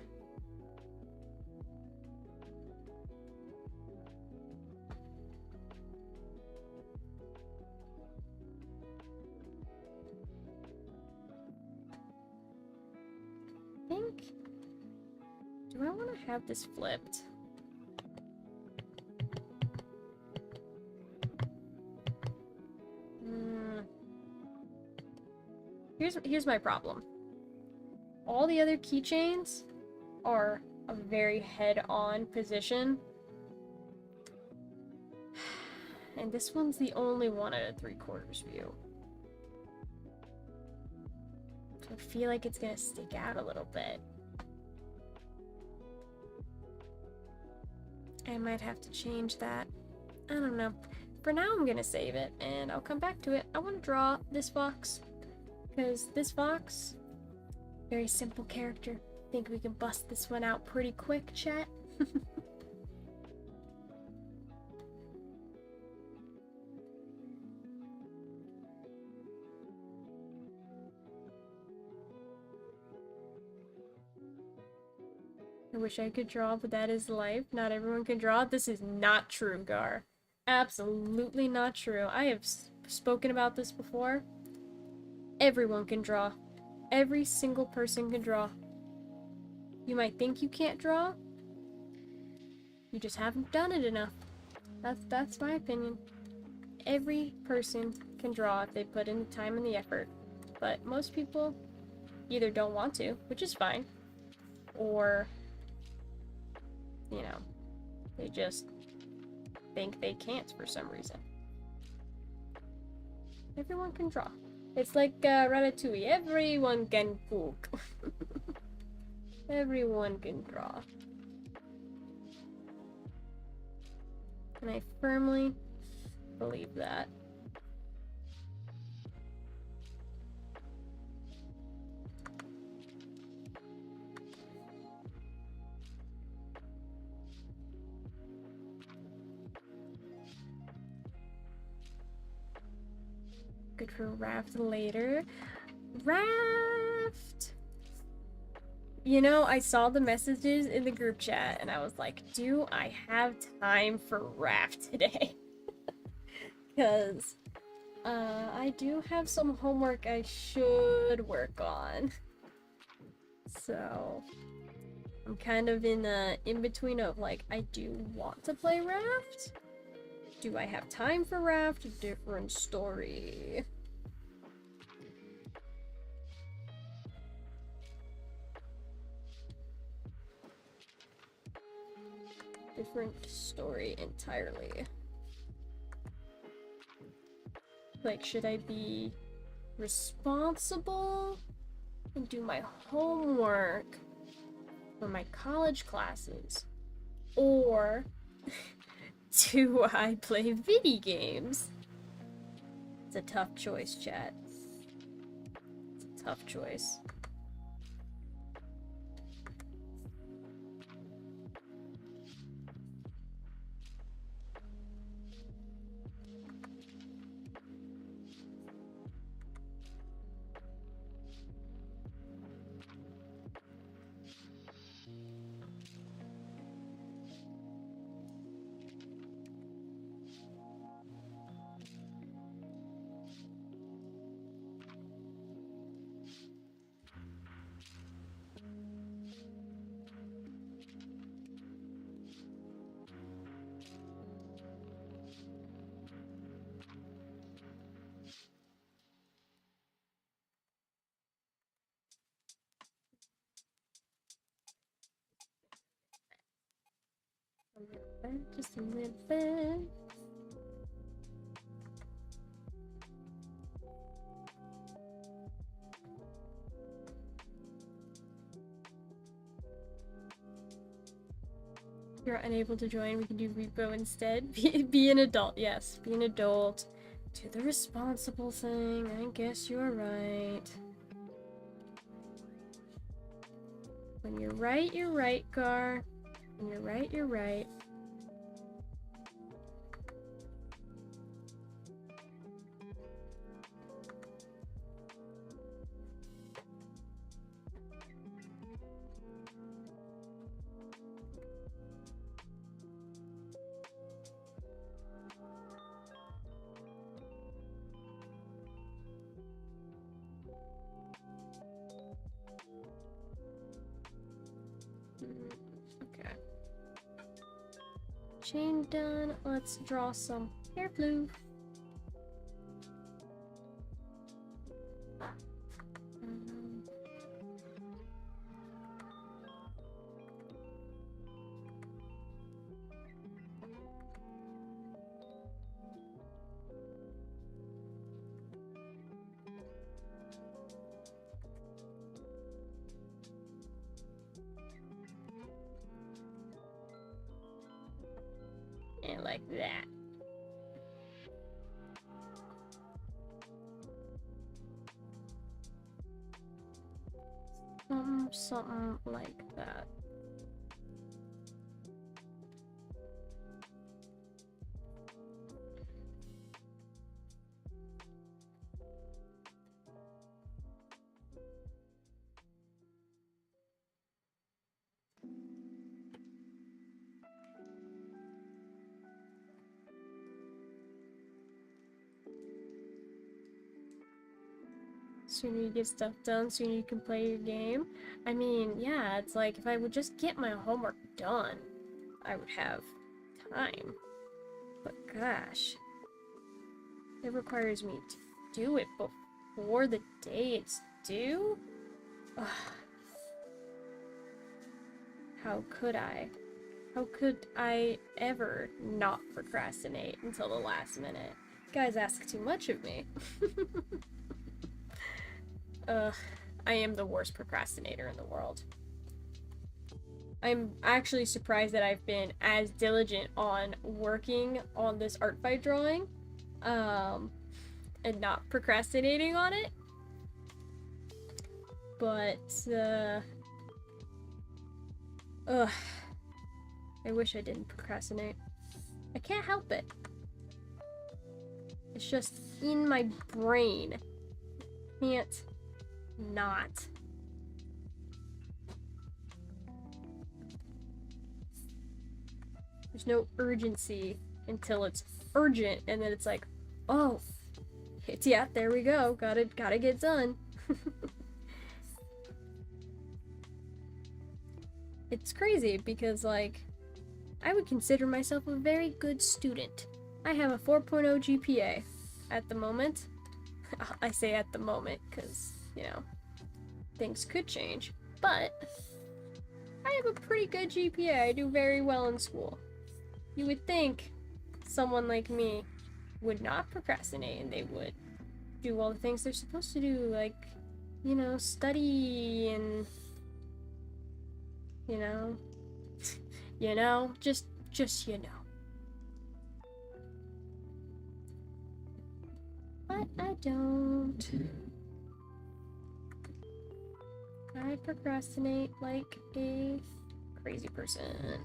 Do I want to have this flipped? Here's my problem. All the other keychains are a very head-on position. And this one's the only one at a 3/4 view. I feel like it's gonna stick out a little bit. I might have to change that. I don't know. For now, I'm gonna save it, and I'll come back to it. I want to draw this fox, because this fox, very simple character. Think we can bust this one out pretty quick, chat? I wish I could draw, but that is life. Not everyone can draw. This is not true, Gar. Absolutely not true. I have spoken about this before. Everyone can draw. Every single person can draw. You might think you can't draw. You just haven't done it enough. That's my opinion. Every person can draw if they put in the time and the effort. But most people either don't want to, which is fine, or you know, they just think they can't for some reason. Everyone can draw. It's like Ratatouille. Everyone can cook. Everyone can draw. And I firmly believe that. Good for Raft later. Raft! You know, I saw the messages in the group chat and I was like, do I have time for Raft today? Because I do have some homework I should work on. So I'm kind of in between of like, I do want to play Raft. Do I have time for Raft? Different story. Different story entirely. Like, should I be responsible and do my homework for my college classes? Or do I play video games? It's a tough choice, chat. It's a tough choice. Just a little bit. If you're unable to join, we can do repo instead. Be an adult, yes. Be an adult. Do the responsible thing. I guess you're right. When you're right, Gar. When you're right, you're right. Okay. Chain done. Let's draw some hair glue. And like that. Something like that. Sooner you get stuff done, sooner you can play your game. I mean, yeah, it's like if I would just get my homework done, I would have time. But gosh, it requires me to do it before the day it's due? Ugh. How could I? How could I ever not procrastinate until the last minute? You guys ask too much of me. I am the worst procrastinator in the world. I'm actually surprised that I've been as diligent on working on this Artfight drawing, and not procrastinating on it. But, I wish I didn't procrastinate. I can't help it. It's just in my brain. Can't not. There's no urgency until it's urgent, and then it's like, oh, it's, yeah, there we go. Gotta get done. It's crazy because, like, I would consider myself a very good student. I have a 4.0 GPA at the moment. I say at the moment because, you know, things could change. But I have a pretty good GPA. I do very well in school. You would think someone like me would not procrastinate and they would do all the things they're supposed to do, like, you know, study and, you know, just you know. But I don't. I procrastinate like a crazy person.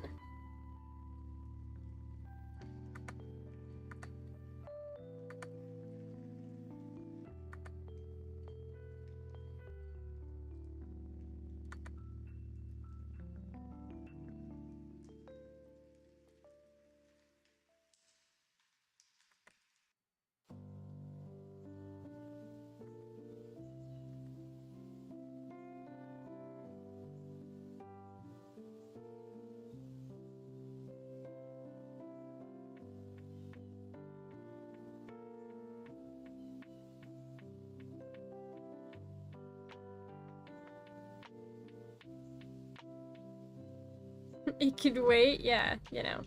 It could wait, yeah, you know.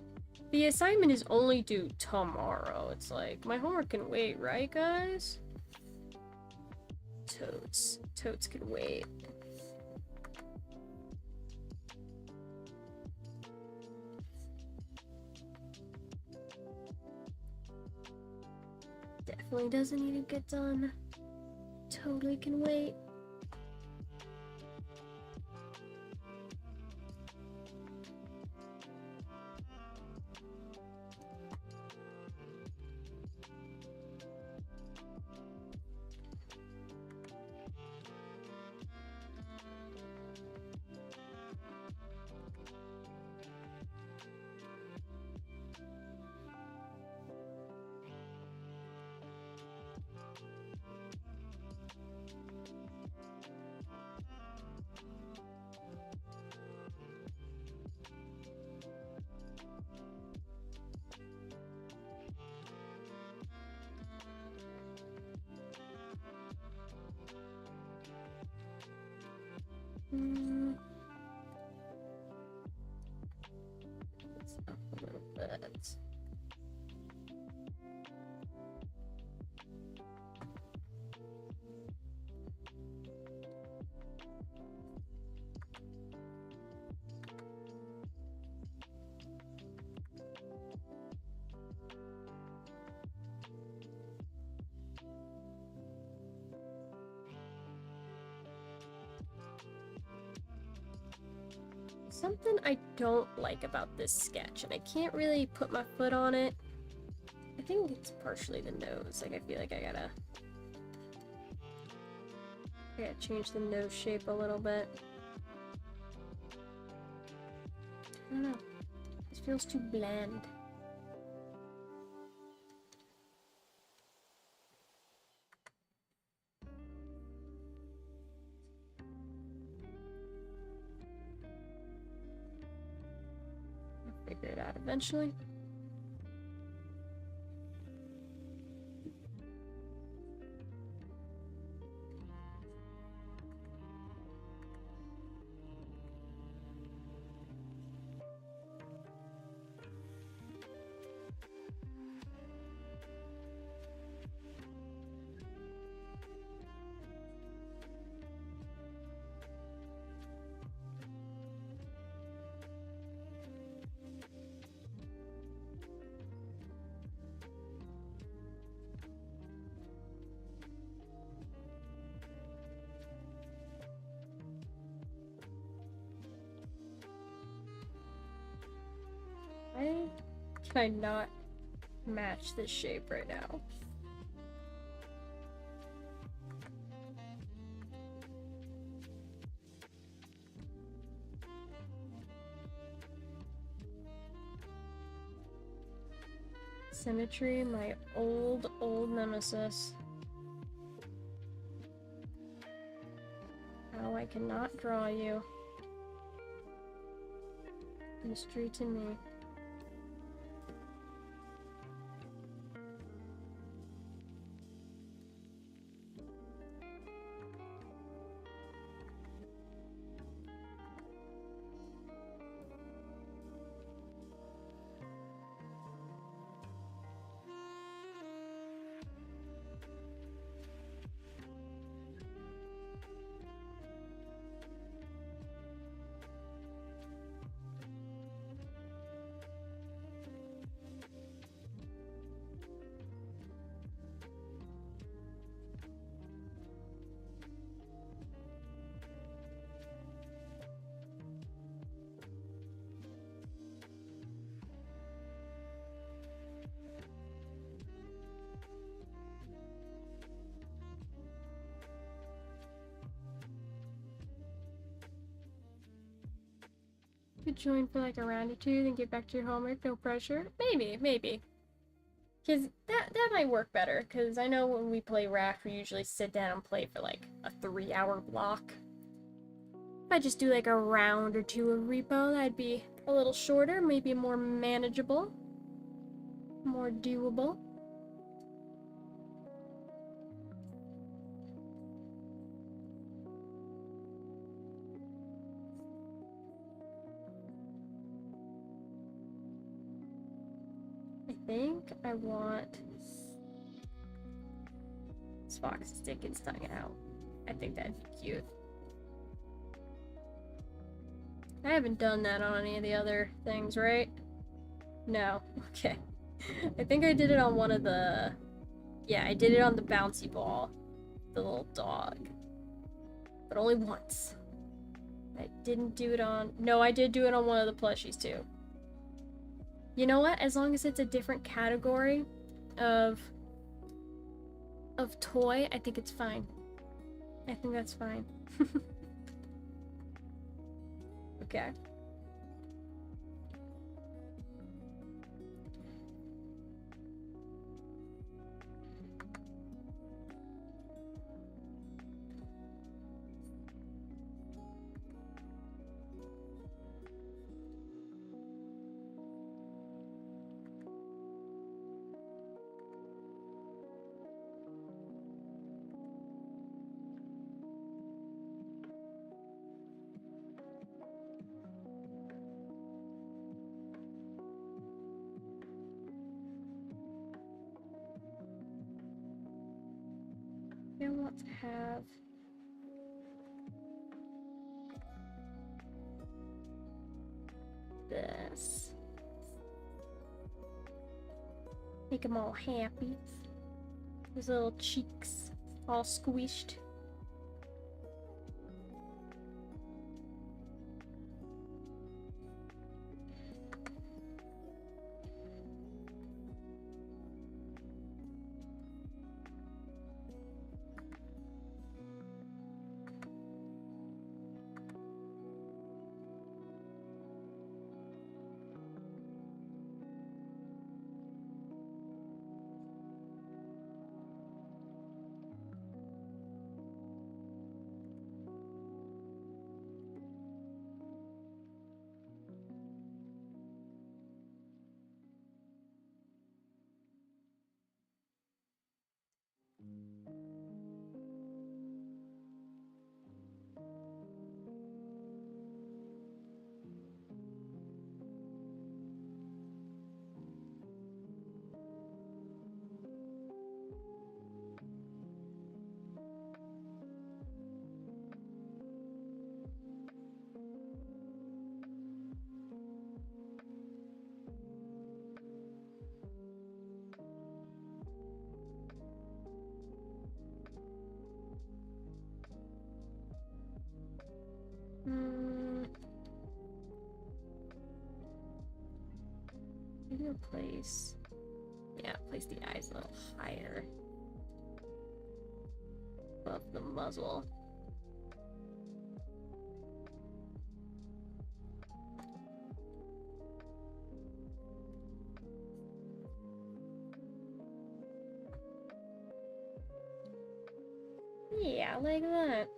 The assignment is only due tomorrow. It's like, my homework can wait, right, guys? Totes. Totes can wait. Definitely doesn't need to get done. Totally can wait. It's up a little bit. Something I don't like about this sketch, and I can't really put my foot on it. I think it's partially the nose. Like, I feel like I gotta change the nose shape a little bit. I don't know. This feels too bland. I'll figure it out eventually. Why can I not match this shape right now? Symmetry, my old nemesis. How I cannot draw you. Mystery to me. Could join for like a round or two, then get back to your homework, no pressure. Maybe. Because that might work better, because I know when we play Raft, we usually sit down and play for like a 3-hour block. If I just do like a round or two of Repo, that'd be a little shorter, maybe more manageable, more doable. think I want this fox sticking his tongue out. I think that'd be cute. I haven't done that on any of the other things, right? No. Okay. I think I did it on one of the... Yeah, I did it on the bouncy ball. The little dog. But only once. I didn't do it on... No, I did do it on one of the plushies, too. You know what? As long as it's a different category of toy, I think it's fine. I think that's fine. Okay. I want to have this. Make them all happy. His little cheeks all squished. Maybe I'll place... Yeah, place the eyes a little higher above the muzzle. Yeah, like that.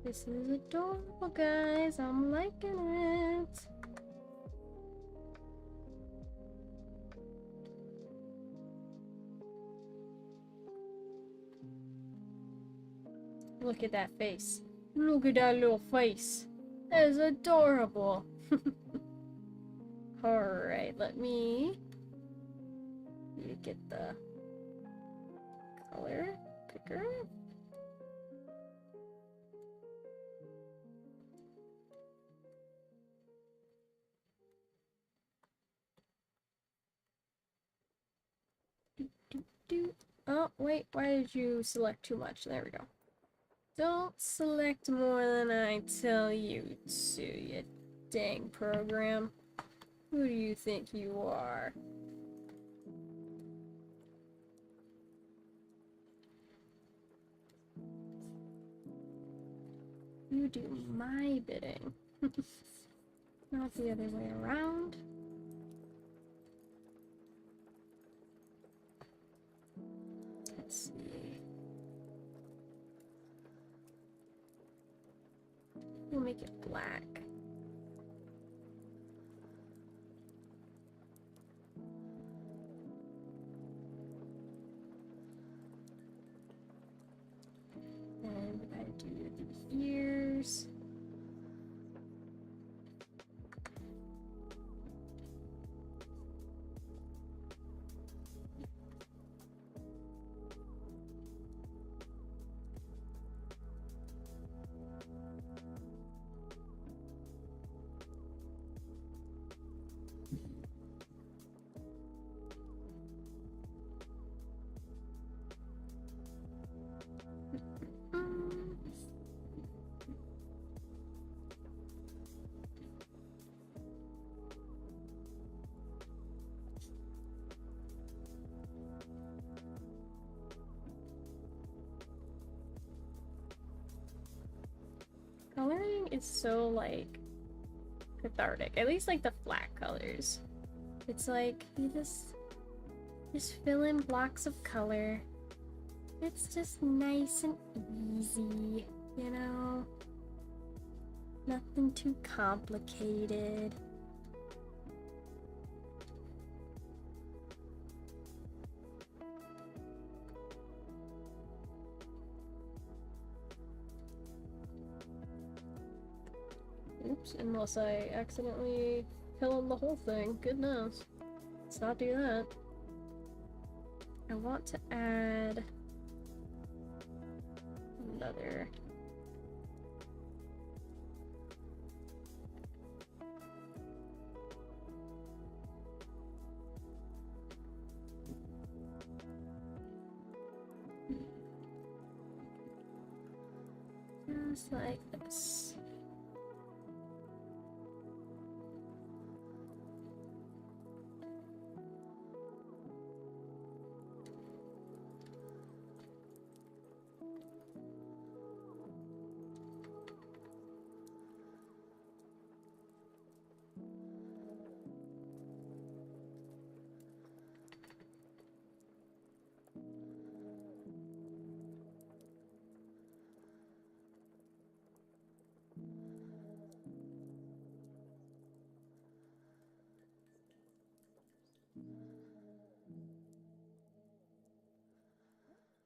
This is adorable, guys. I'm liking it. Look at that face. Look at that little face. That is adorable. Alright, let me get the color picker. Oh, wait, why did you select too much? There we go. Don't select more than I tell you to, you dang program. Who do you think you are? You do my bidding. Not the other way around. Let's see. We'll make it black. And we gotta do the ears. Coloring is so, like, cathartic. At least, like, the flat colors. It's like, you just fill in blocks of color. It's just nice and easy, you know? Nothing too complicated. Oops, unless I accidentally fill in the whole thing. Goodness. Let's not do that. I want to add another. Just like this.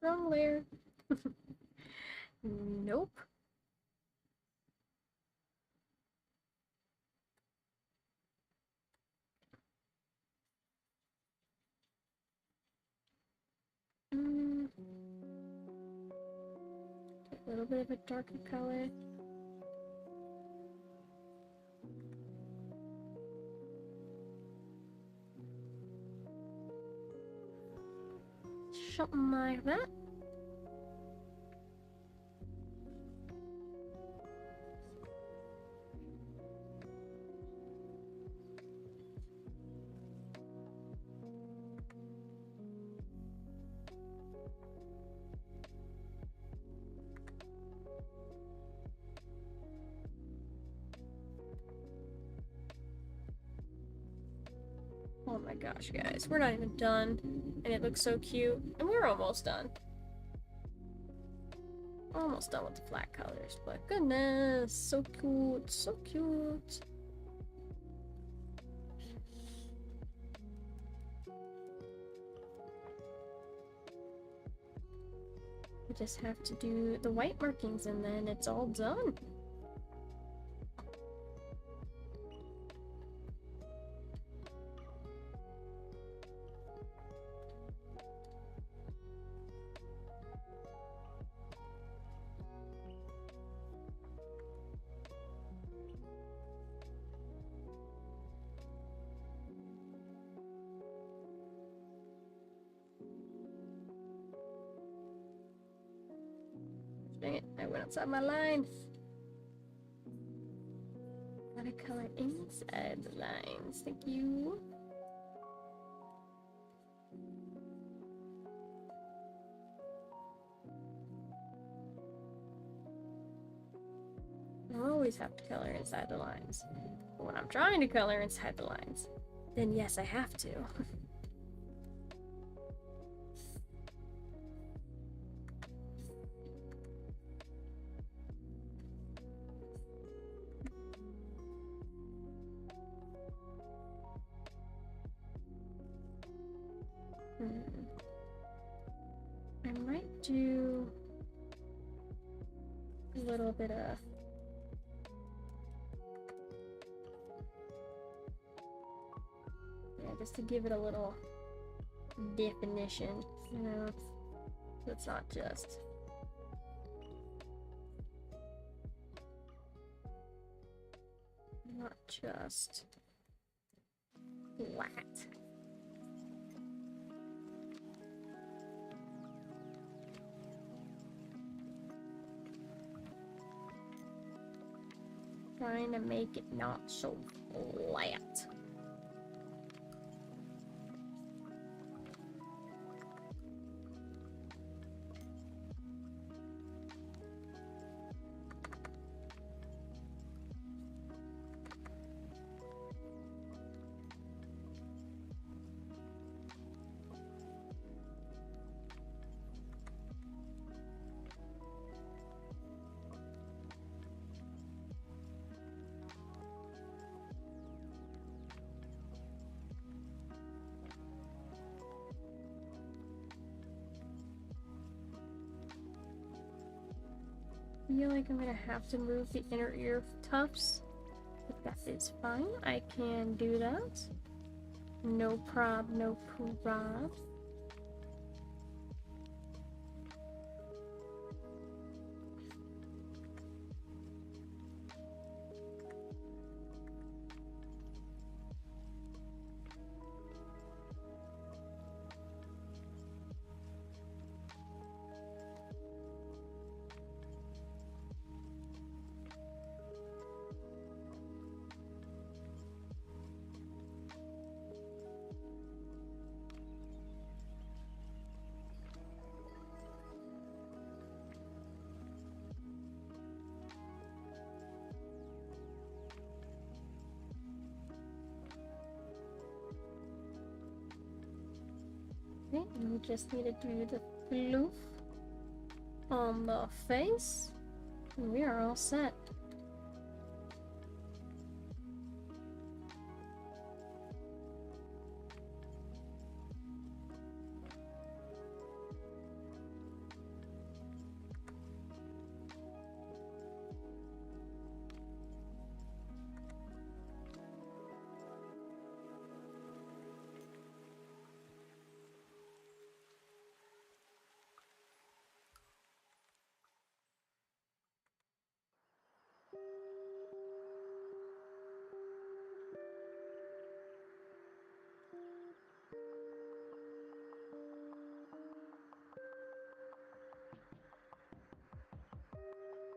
Wrong layer. Nope. A little bit of a darker color. Something like that. Oh my gosh, guys, we're not even done. And it looks so cute. And we're almost done. Almost done with the flat colors, but goodness, so cute, so cute. We just have to do the white markings and then it's all done. Dang it, I went outside my line. Gotta color inside the lines, thank you. always have to color inside the lines. But when I'm trying to color inside the lines, then yes, I have to. I might do a little bit of just to give it a little definition, you know, it's not just flat. Trying to make it not so flat. I feel like I'm gonna have to move the inner ear tufts, but that is fine. I can do that. No prob, no prob. Okay, and we just need to do the floof on the face, and we are all set.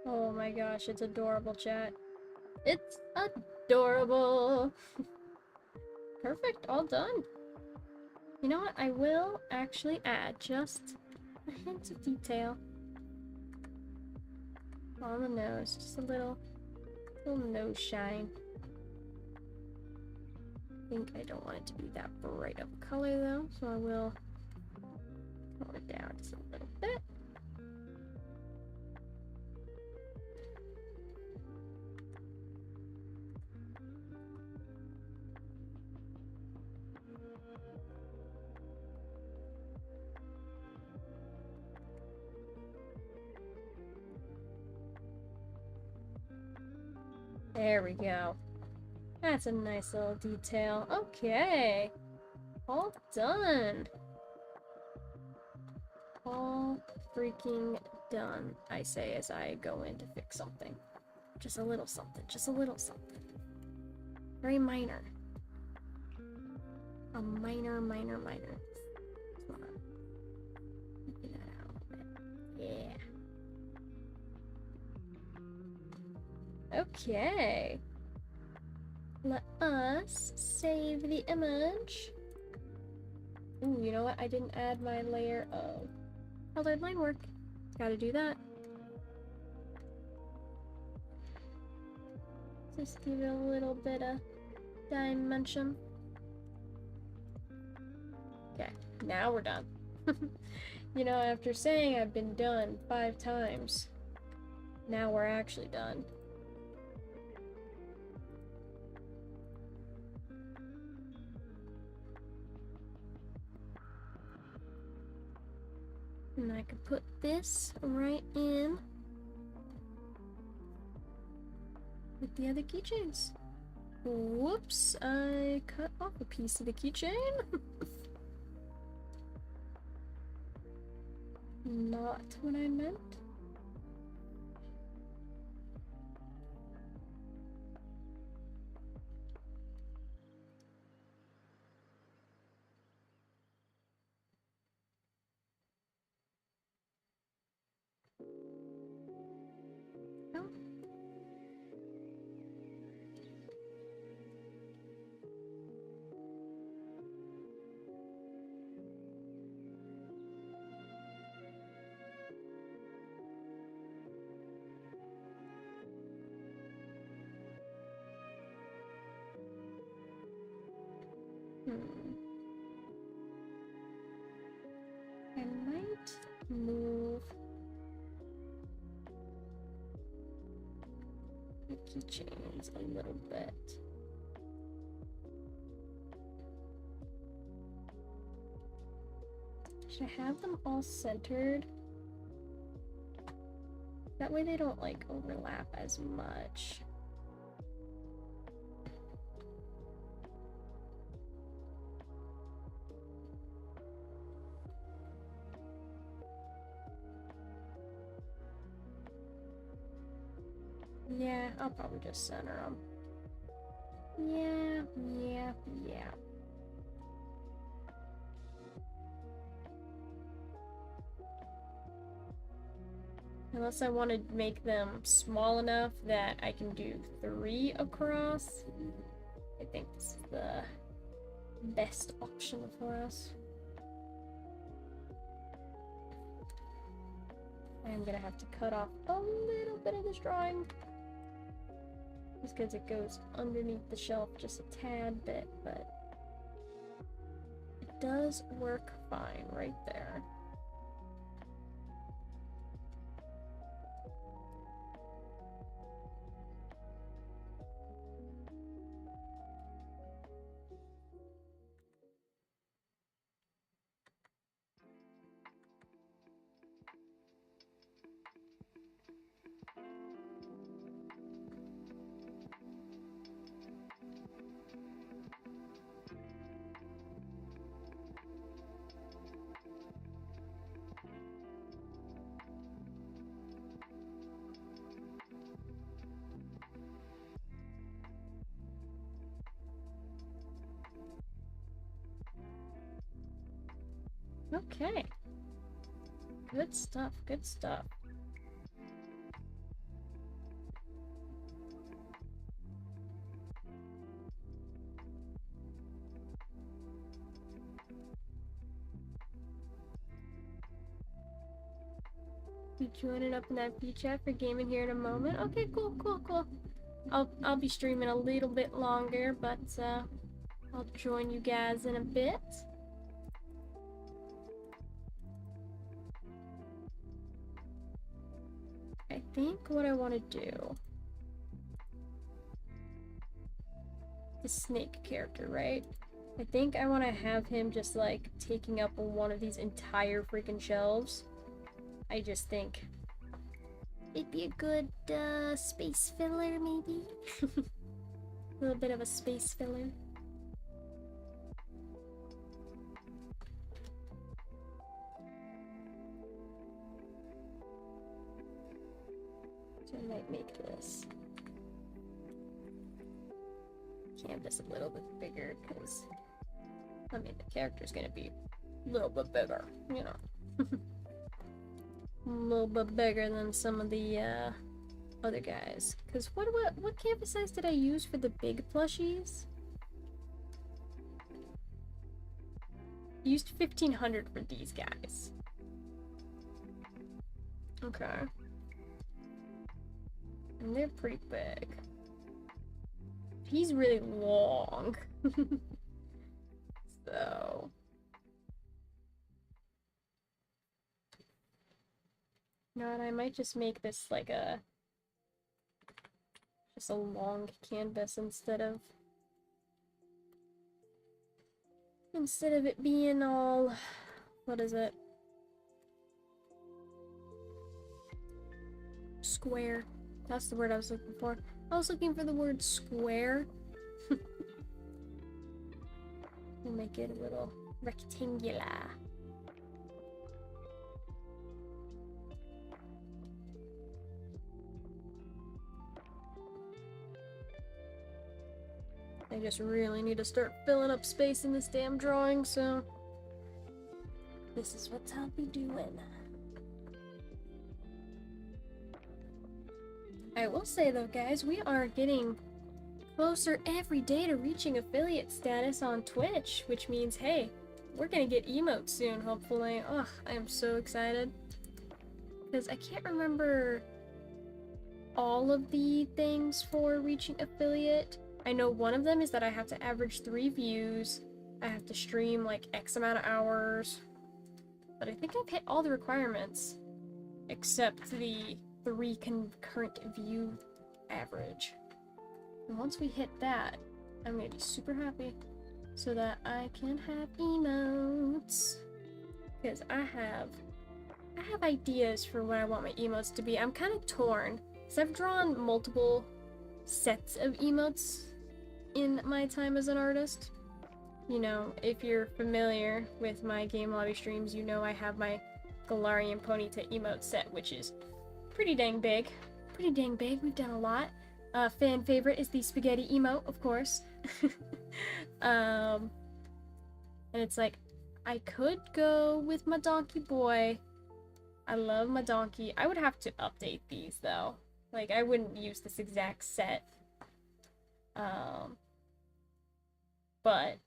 Oh my gosh, it's adorable, chat. It's adorable. Perfect, all done. You know what? I will actually add just a hint of detail on the nose. Just a little nose shine. I think I don't want it to be that bright of a color though, so I will tone it down just a little bit. There we go. That's a nice little detail. Okay. All done. All freaking done, I say as I go in to fix something. Just a little something. Just a little something. Very minor. A minor. Come on. Get that out a bit. Yeah. Okay. Let us save the image. Ooh, you know what? I didn't add my layer of colored line work. Gotta do that. Just give it a little bit of dimension. Okay, now we're done. You know, after saying I've been done 5 times, now we're actually done. And I could put this right in with the other keychains. Whoops, I cut off a piece of the keychain. Not what I meant. Oh. I might move the keychains a little bit. Should I have them all centered? That way they don't like overlap as much. Yeah, I'll probably just center them. Yeah. Unless I want to make them small enough that I can do 3 across. I think this is the best option for us. I'm gonna have to cut off a little bit of this drawing. Just because it goes underneath the shelf just a tad bit, but it does work fine right there. Okay. Good stuff, good stuff. Be joining up in that beach chat for gaming here in a moment. Okay, cool. I'll be streaming a little bit longer, but I'll join you guys in a bit. I think what I want to do, the snake character, right? I think I want to have him just like taking up one of these entire freaking shelves. I just think it'd be a good space filler, maybe. A little bit of a space filler. So I might make this canvas a little bit bigger because, I mean, the character's gonna be a little bit bigger, you know. A little bit bigger than some of the other guys. Because what canvas size did I use for the big plushies? I used 1500 for these guys. Okay. And they're pretty big. he's really long. So. You know what, I might just make this like just a long canvas instead of it being all, what is it? Square. That's the word I was looking for. I was looking for the word square. We'll make it a little rectangular. I just really need to start filling up space in this damn drawing, so this is what I'll be doing. I will say though, guys, we are getting closer every day to reaching affiliate status on Twitch, which means, hey, we're gonna get emotes soon, hopefully. Ugh, I am so excited. Because I can't remember all of the things for reaching affiliate. I know one of them is that I have to average 3 views. I have to stream like X amount of hours. But I think I've hit all the requirements. Except the 3 concurrent view average. And once we hit that, I'm gonna be super happy. So that I can have emotes. Because I have ideas for what I want my emotes to be. I'm kind of torn. Because I've drawn multiple sets of emotes in my time as an artist. You know, if you're familiar with my game lobby streams, you know I have my Galarian Ponyta emote set, which is pretty dang big. Pretty dang big. We've done a lot. Fan favorite is the spaghetti emote, of course. And it's like, I could go with my donkey boy. I love my donkey. I would have to update these though. Like, I wouldn't use this exact set. But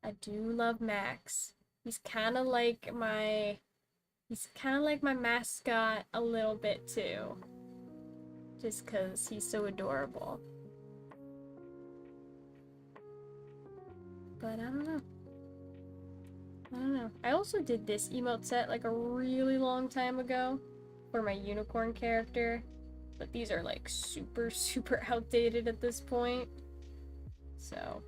I do love Max. He's kind of like my mascot a little bit too. Just because he's so adorable. But I don't know. I also did this emote set like a really long time ago for my unicorn character. But these are like super, super outdated at this point. So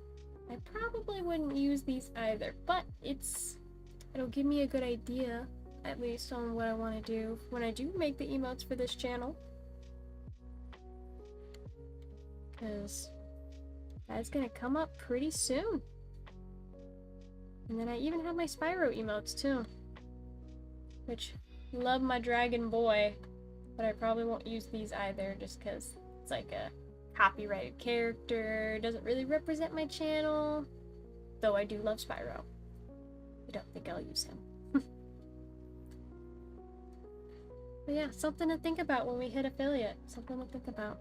I probably wouldn't use these either. But it'll give me a good idea, at least on what I want to do when I do make the emotes for this channel. Because that's gonna come up pretty soon. And then I even have my Spyro emotes too. Which, love my dragon boy. But I probably won't use these either just because it's like a copyrighted character. Doesn't really represent my channel. Though I do love Spyro. I don't think I'll use him. But yeah, something to think about when we hit affiliate. Something to think about.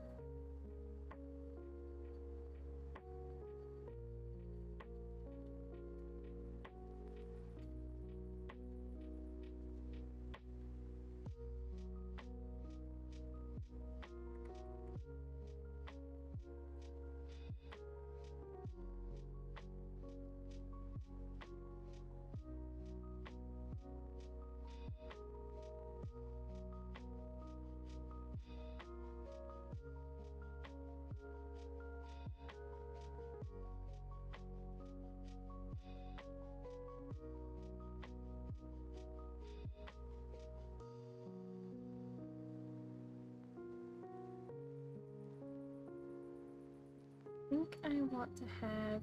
I think I want to have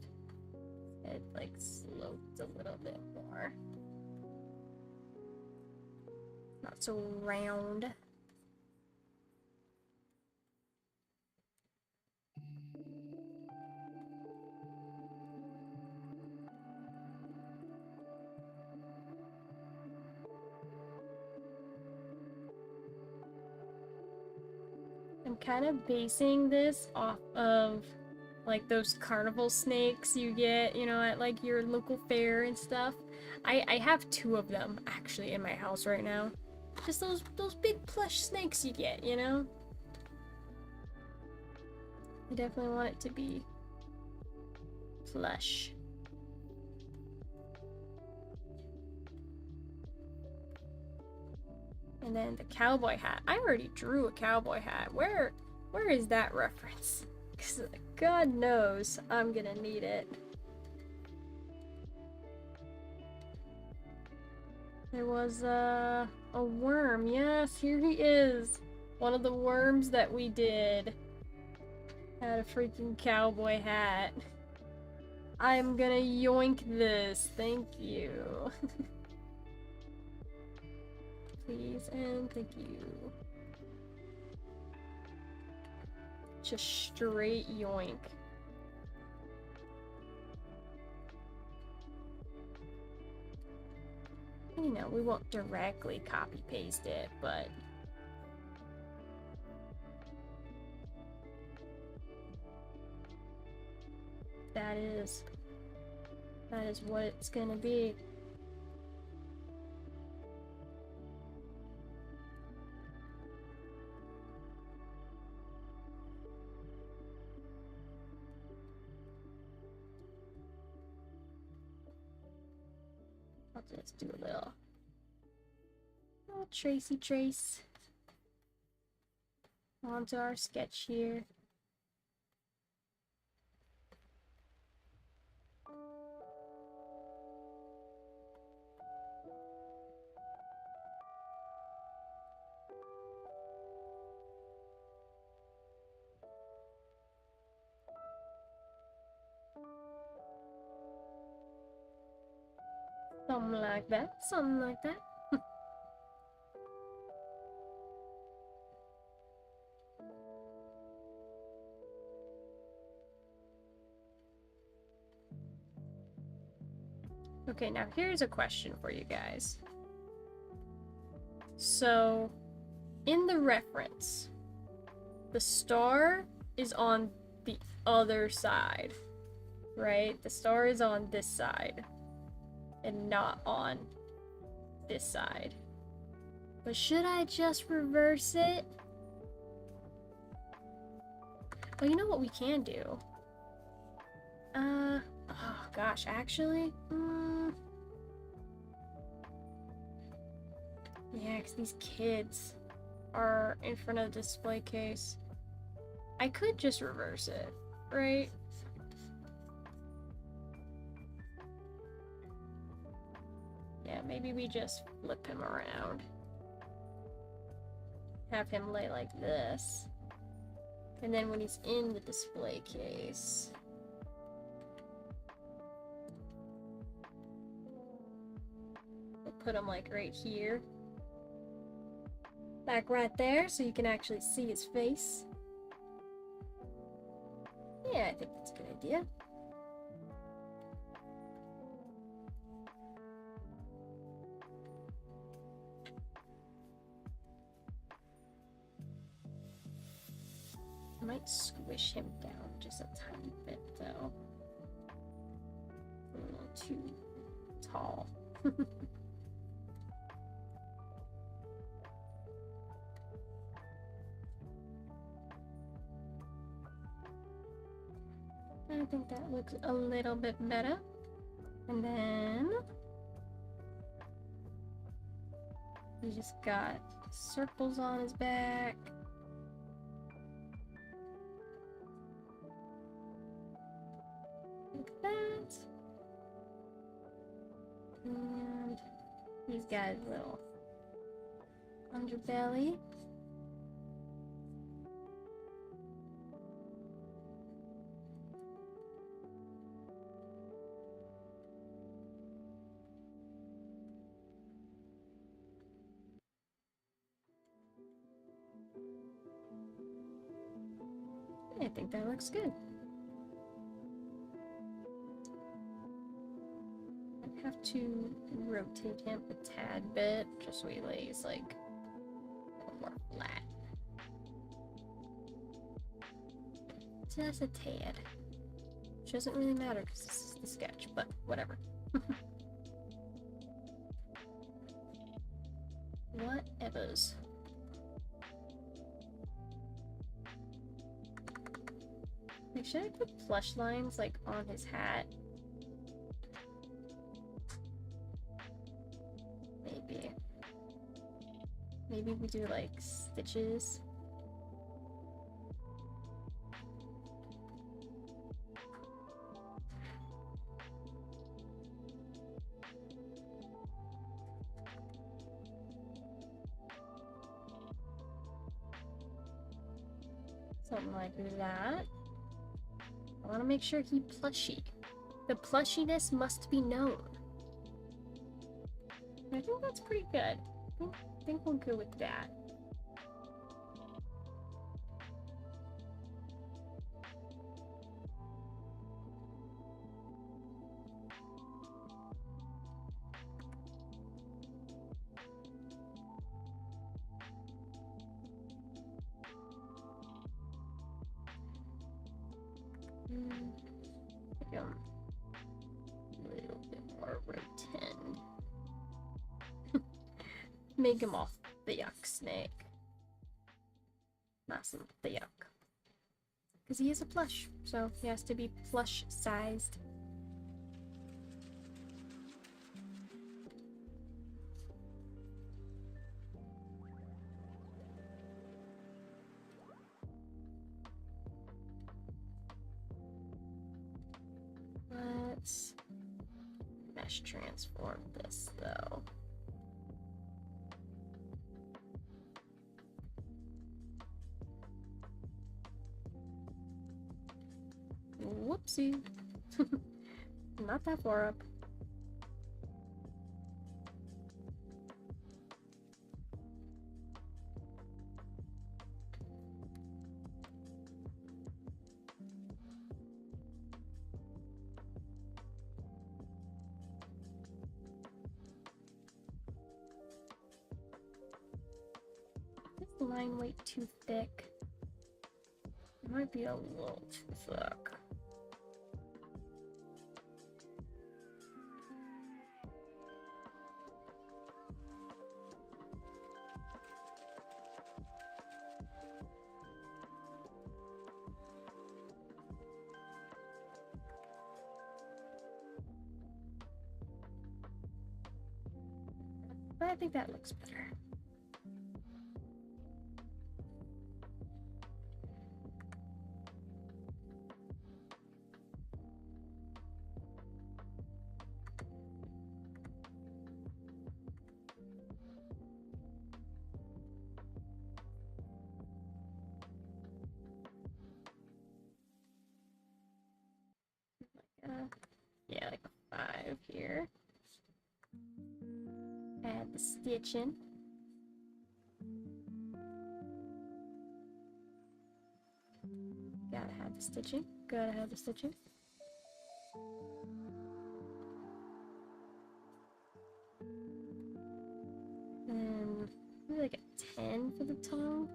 it like sloped a little bit more. Not so round. I'm kind of basing this off of like those carnival snakes you get, you know, at like your local fair and stuff. I have 2 of them actually in my house right now. Just those big plush snakes you get, you know? I definitely want it to be flush. And then the cowboy hat. I already drew a cowboy hat. Where is that reference? Because God knows I'm gonna need it. There was a worm. Yes, here he is. One of the worms that we did had a freaking cowboy hat. I'm gonna yoink this. Thank you. Please and thank you. Just straight yoink. You know, we won't directly copy paste it, but that is what it's gonna be. I'll just do a little tracey trace onto our sketch here. Something like that, something like that. Okay, now here's a question for you guys. So, in the reference, the star is on the other side, right? The star is on this side and not on this side. But should I just reverse it? Well, you know what we can do? Oh gosh, actually, yeah, because these kids are in front of the display case. I could just reverse it, right? Yeah, maybe we just flip him around. Have him lay like this. And then when he's in the display case, we'll put him like right here. Like right there, so you can actually see his face. Yeah, I think that's a good idea. I might squish him down just a tiny bit, though. A little too tall. I think that looks a little bit better. And then he just got circles on his back. Like that. And he's got his little underbelly. I think that looks good. I have to rotate him a tad bit, just so he lays like a little more flat. Just a tad. Which doesn't really matter because this is the sketch, but whatever. Whatevers. Like, should I put plush lines, like, on his hat? Maybe. Maybe we do, like, stitches. Something like that. I want to make sure he plushy. The plushiness must be known. I think that's pretty good. I think we'll go with that. Make him a little bit more rotund. Make him off the yuck snake. Not some the yuck. Because he is a plush, so he has to be plush sized. Let's mesh transform this though. Whoopsie. Not that far up. Is the line weight too thick? It might be a little too thick. But I think that looks better. Yeah, like a 5 here. Add the stitching. Gotta have the stitching. Gotta have the stitching. And maybe like a 10 for the tongue.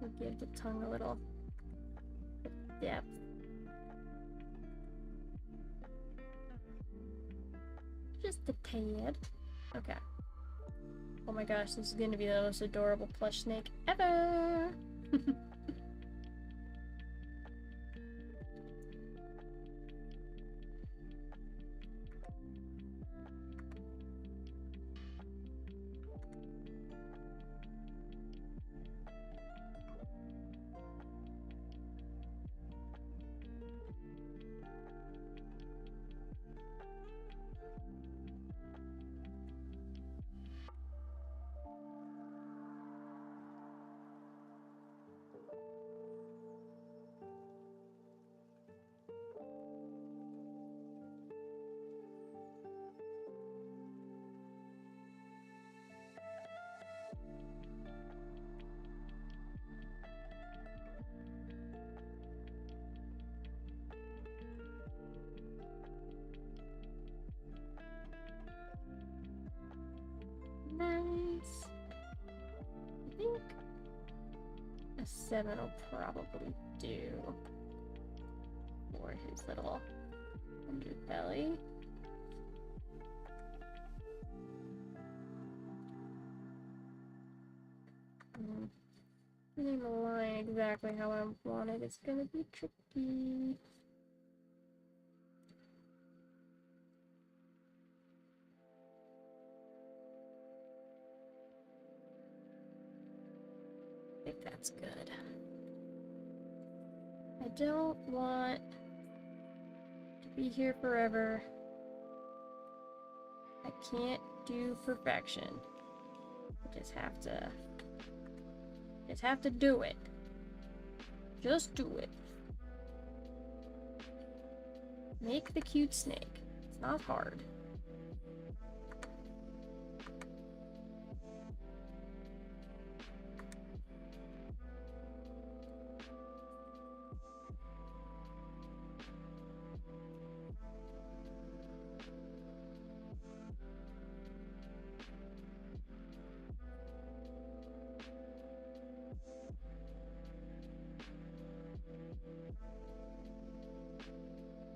We'll give the tongue a little depth. Just a tad. Okay. Oh my gosh, this is gonna be the most adorable plush snake ever! 7 will probably do for his little underbelly. Getting the line exactly how I want it is gonna be tricky. I think that's good. I don't want to be here forever. I can't do perfection. I just have to do it. Just do it. Make the cute snake. It's not hard.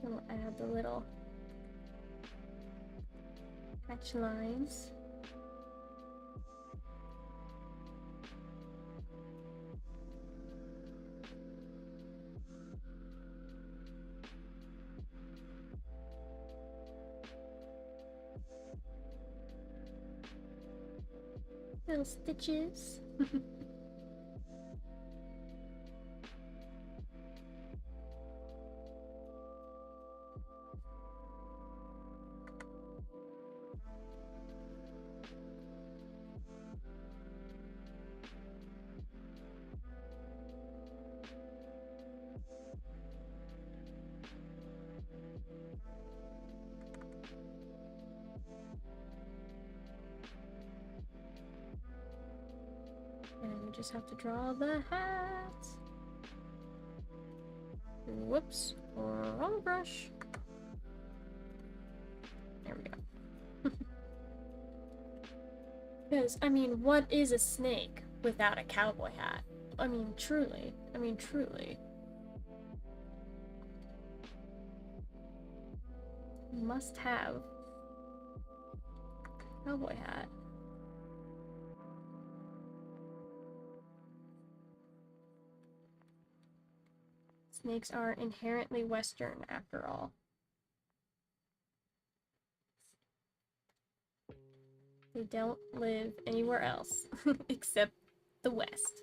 And we'll add the little hatch lines. Little stitches. And we just have to draw the hat. Whoops, wrong brush. There we go. Because, I mean, what is a snake without a cowboy hat? I mean, truly. Must have cowboy hat. Snakes are inherently Western, after all. They don't live anywhere else except the West.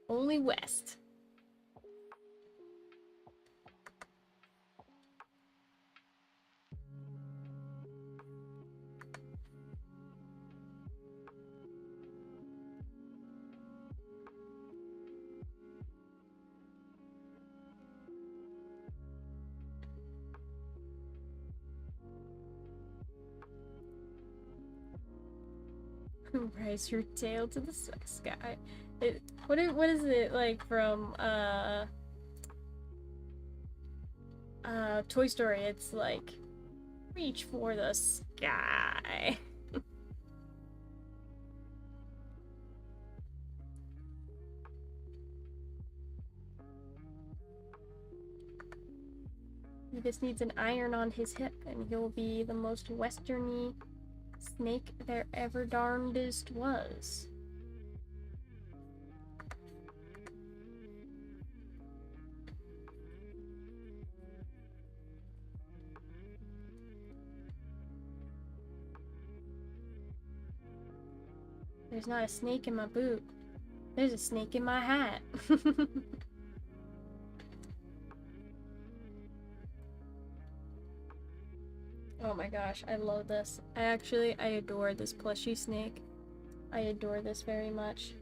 Only West. Raise your tail to the sky. What is it like from Toy Story? It's like reach for the sky. He just needs an iron on his hip and he'll be the most westerny snake there ever darndest was. There's not a snake in my boot. There's a snake in my hat. Oh my gosh, I love this. I adore this plushie snake. I adore this very much.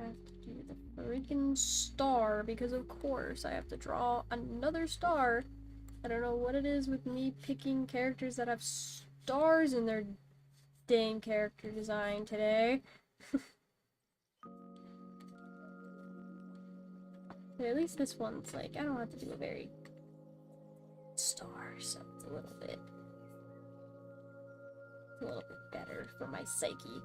have to do the freaking star because of course I have to draw another star. I don't know what it is with me picking characters that have stars in their dang character design today. But at least this one's like, I don't have to do a very star, so it's a little bit better for my psyche.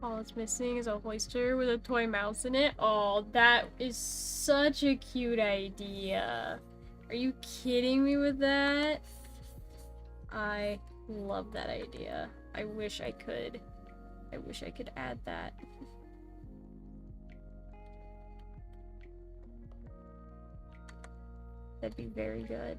All it's missing is a hoister with a toy mouse in it. Oh, that is such a cute idea. Are you kidding me with that? I love that idea. I wish I could. I wish I could add that. That'd be very good.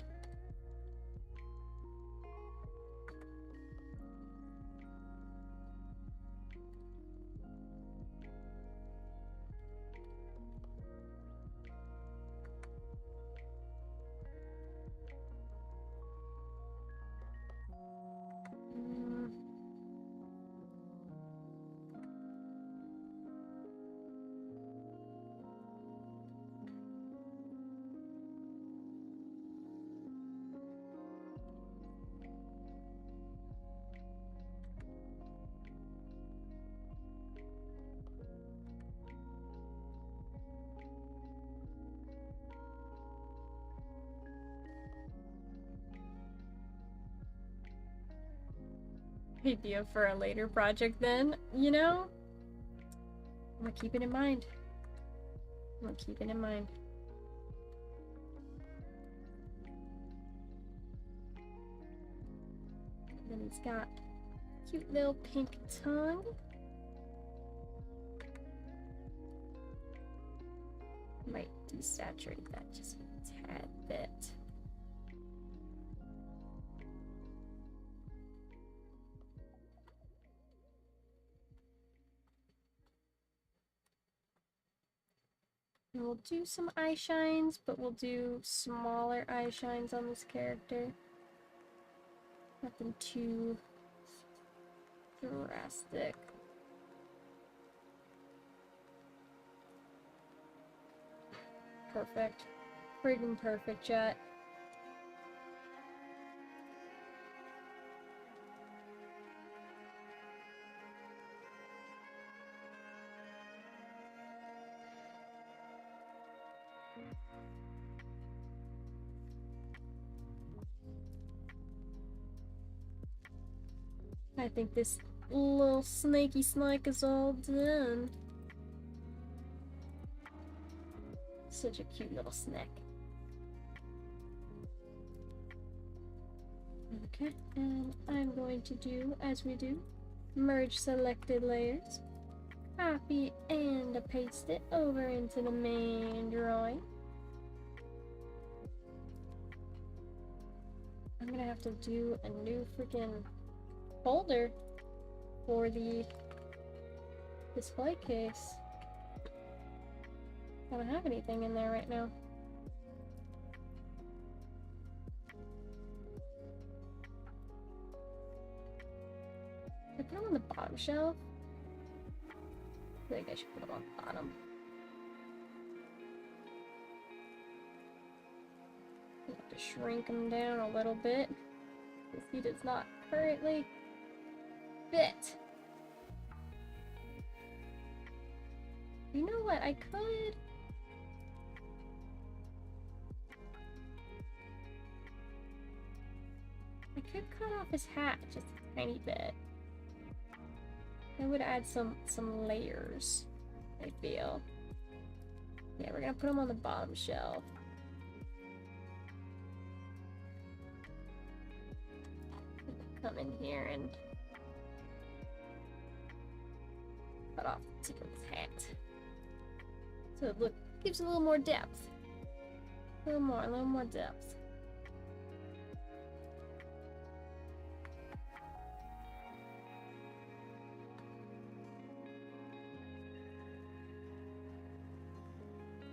Idea for a later project then, you know? I'm gonna keep it in mind. I'm gonna keep it in mind. And then he's got cute little pink tongue. Might desaturate that just a tad bit. And we'll do some eye shines, but we'll do smaller eye shines on this character. Nothing too drastic. Perfect. Friggin' perfect, chat. I think this little snaky snake is all done. Such a cute little snack. Okay, and I'm going to do, as we do, merge selected layers, copy and paste it over into the main drawing. I'm gonna have to do a new freaking folder for the display case. I don't have anything in there right now. I put them on the bottom shelf. I think I should put them on the bottom. I have to shrink them down a little bit because he does not currently fit. You know what? I could. Cut off his hat just a tiny bit. That would add some layers, I feel. Yeah, we're gonna put him on the bottom shelf. Come in here and cut off the tip of his hat. So it looked Gives a little more depth. A little more depth.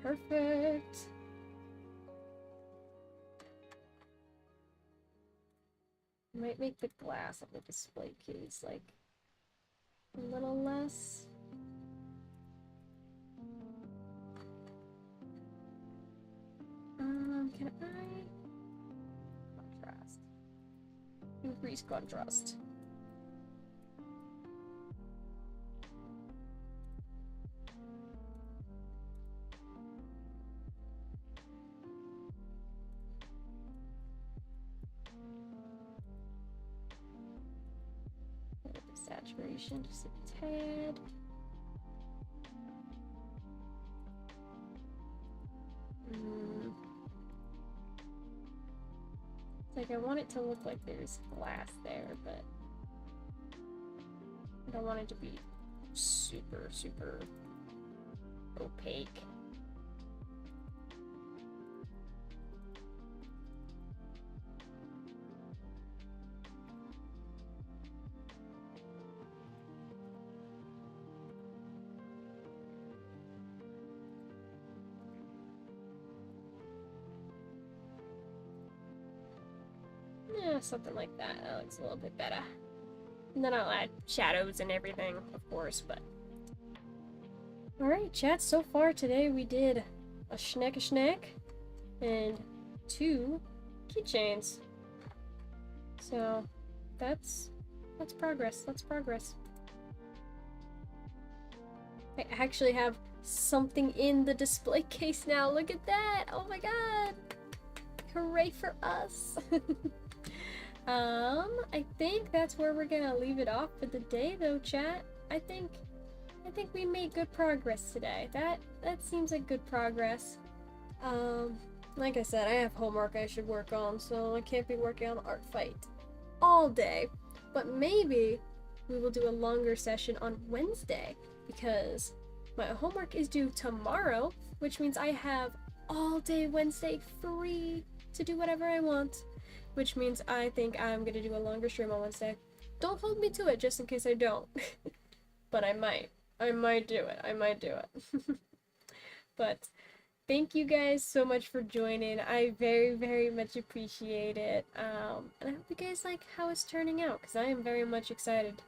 Perfect. Might make the glass of the display case like a little less. Can I contrast? Increase contrast. Saturation just a tad. It's like I want it to look like there's glass there, but I don't want it to be super, super opaque. Yeah, something like that. That looks a little bit better. And then I'll add shadows and everything, of course, but... Alright, chat, so far today we did a snack and 2 keychains. So, that's progress. That's progress. I actually have something in the display case now. Look at that! Oh my god! Hooray for us! I think that's where we're gonna leave it off for the day, though, chat. I think we made good progress today. That seems like good progress. Like I said, I have homework I should work on, so I can't be working on Artfight all day. But maybe we will do a longer session on Wednesday, because my homework is due tomorrow, which means I have all day Wednesday free to do whatever I want. Which means I think I'm gonna do a longer stream on Wednesday. Don't hold me to it, just in case I don't. But I might. I might do it. I might do it. But thank you guys so much for joining. I very, very much appreciate it. And I hope you guys like how it's turning out, because I am very much excited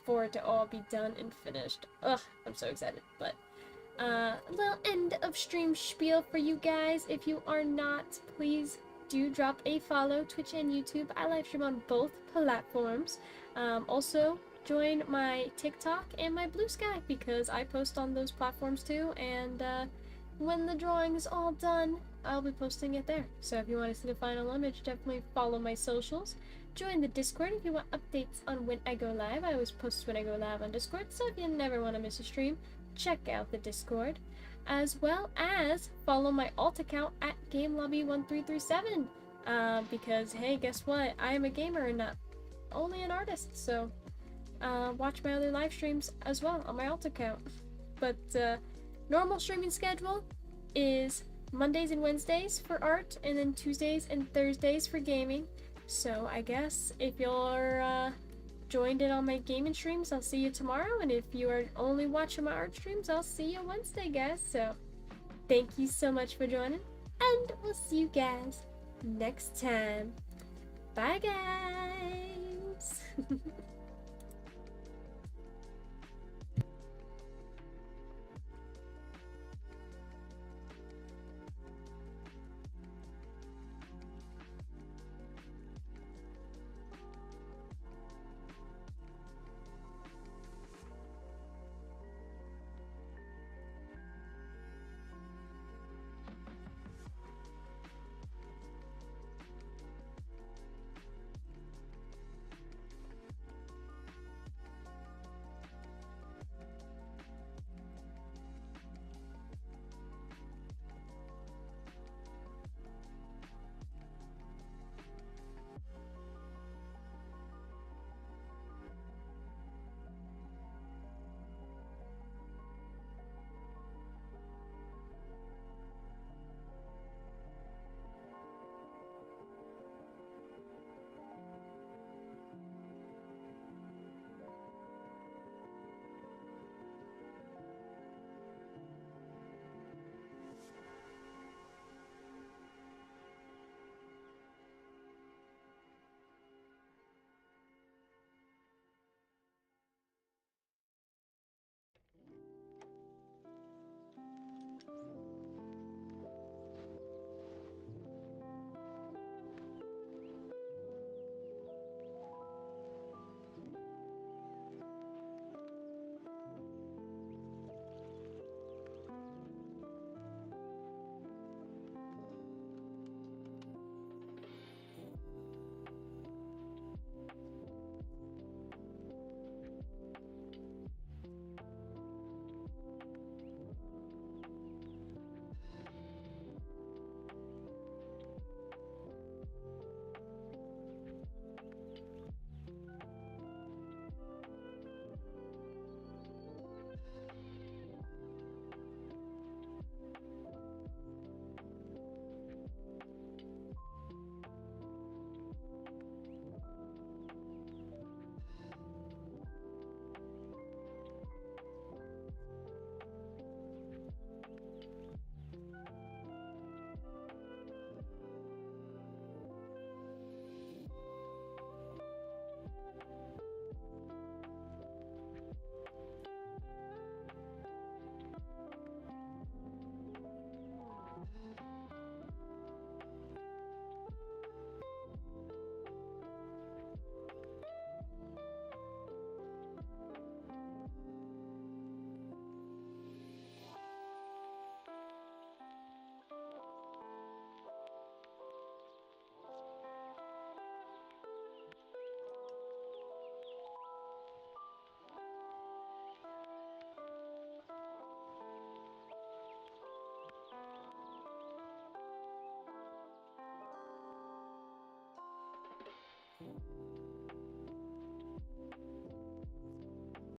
for it to all be done and finished. Ugh, I'm so excited. But a little end of stream spiel for you guys. If you are not, please do drop a follow, Twitch and YouTube. I live stream on both platforms. Also, join my TikTok and my Blue Sky, because I post on those platforms too, and when the drawing is all done, I'll be posting it there. So if you want to see the final image, definitely follow my socials. Join the Discord if you want updates on when I go live. I always post when I go live on Discord, so if you never want to miss a stream, check out the Discord. As well as follow my alt account at GameLobby1337, because hey, guess what? I am a gamer and not only an artist, so watch my other live streams as well on my alt account. But normal streaming schedule is Mondays and Wednesdays for art, and then Tuesdays and Thursdays for gaming. So I guess if you're joined in on my gaming streams, I'll see you tomorrow, and if you are only watching my art streams, I'll see you Wednesday, guys. So thank you so much for joining, and we'll see you guys next time. Bye, guys.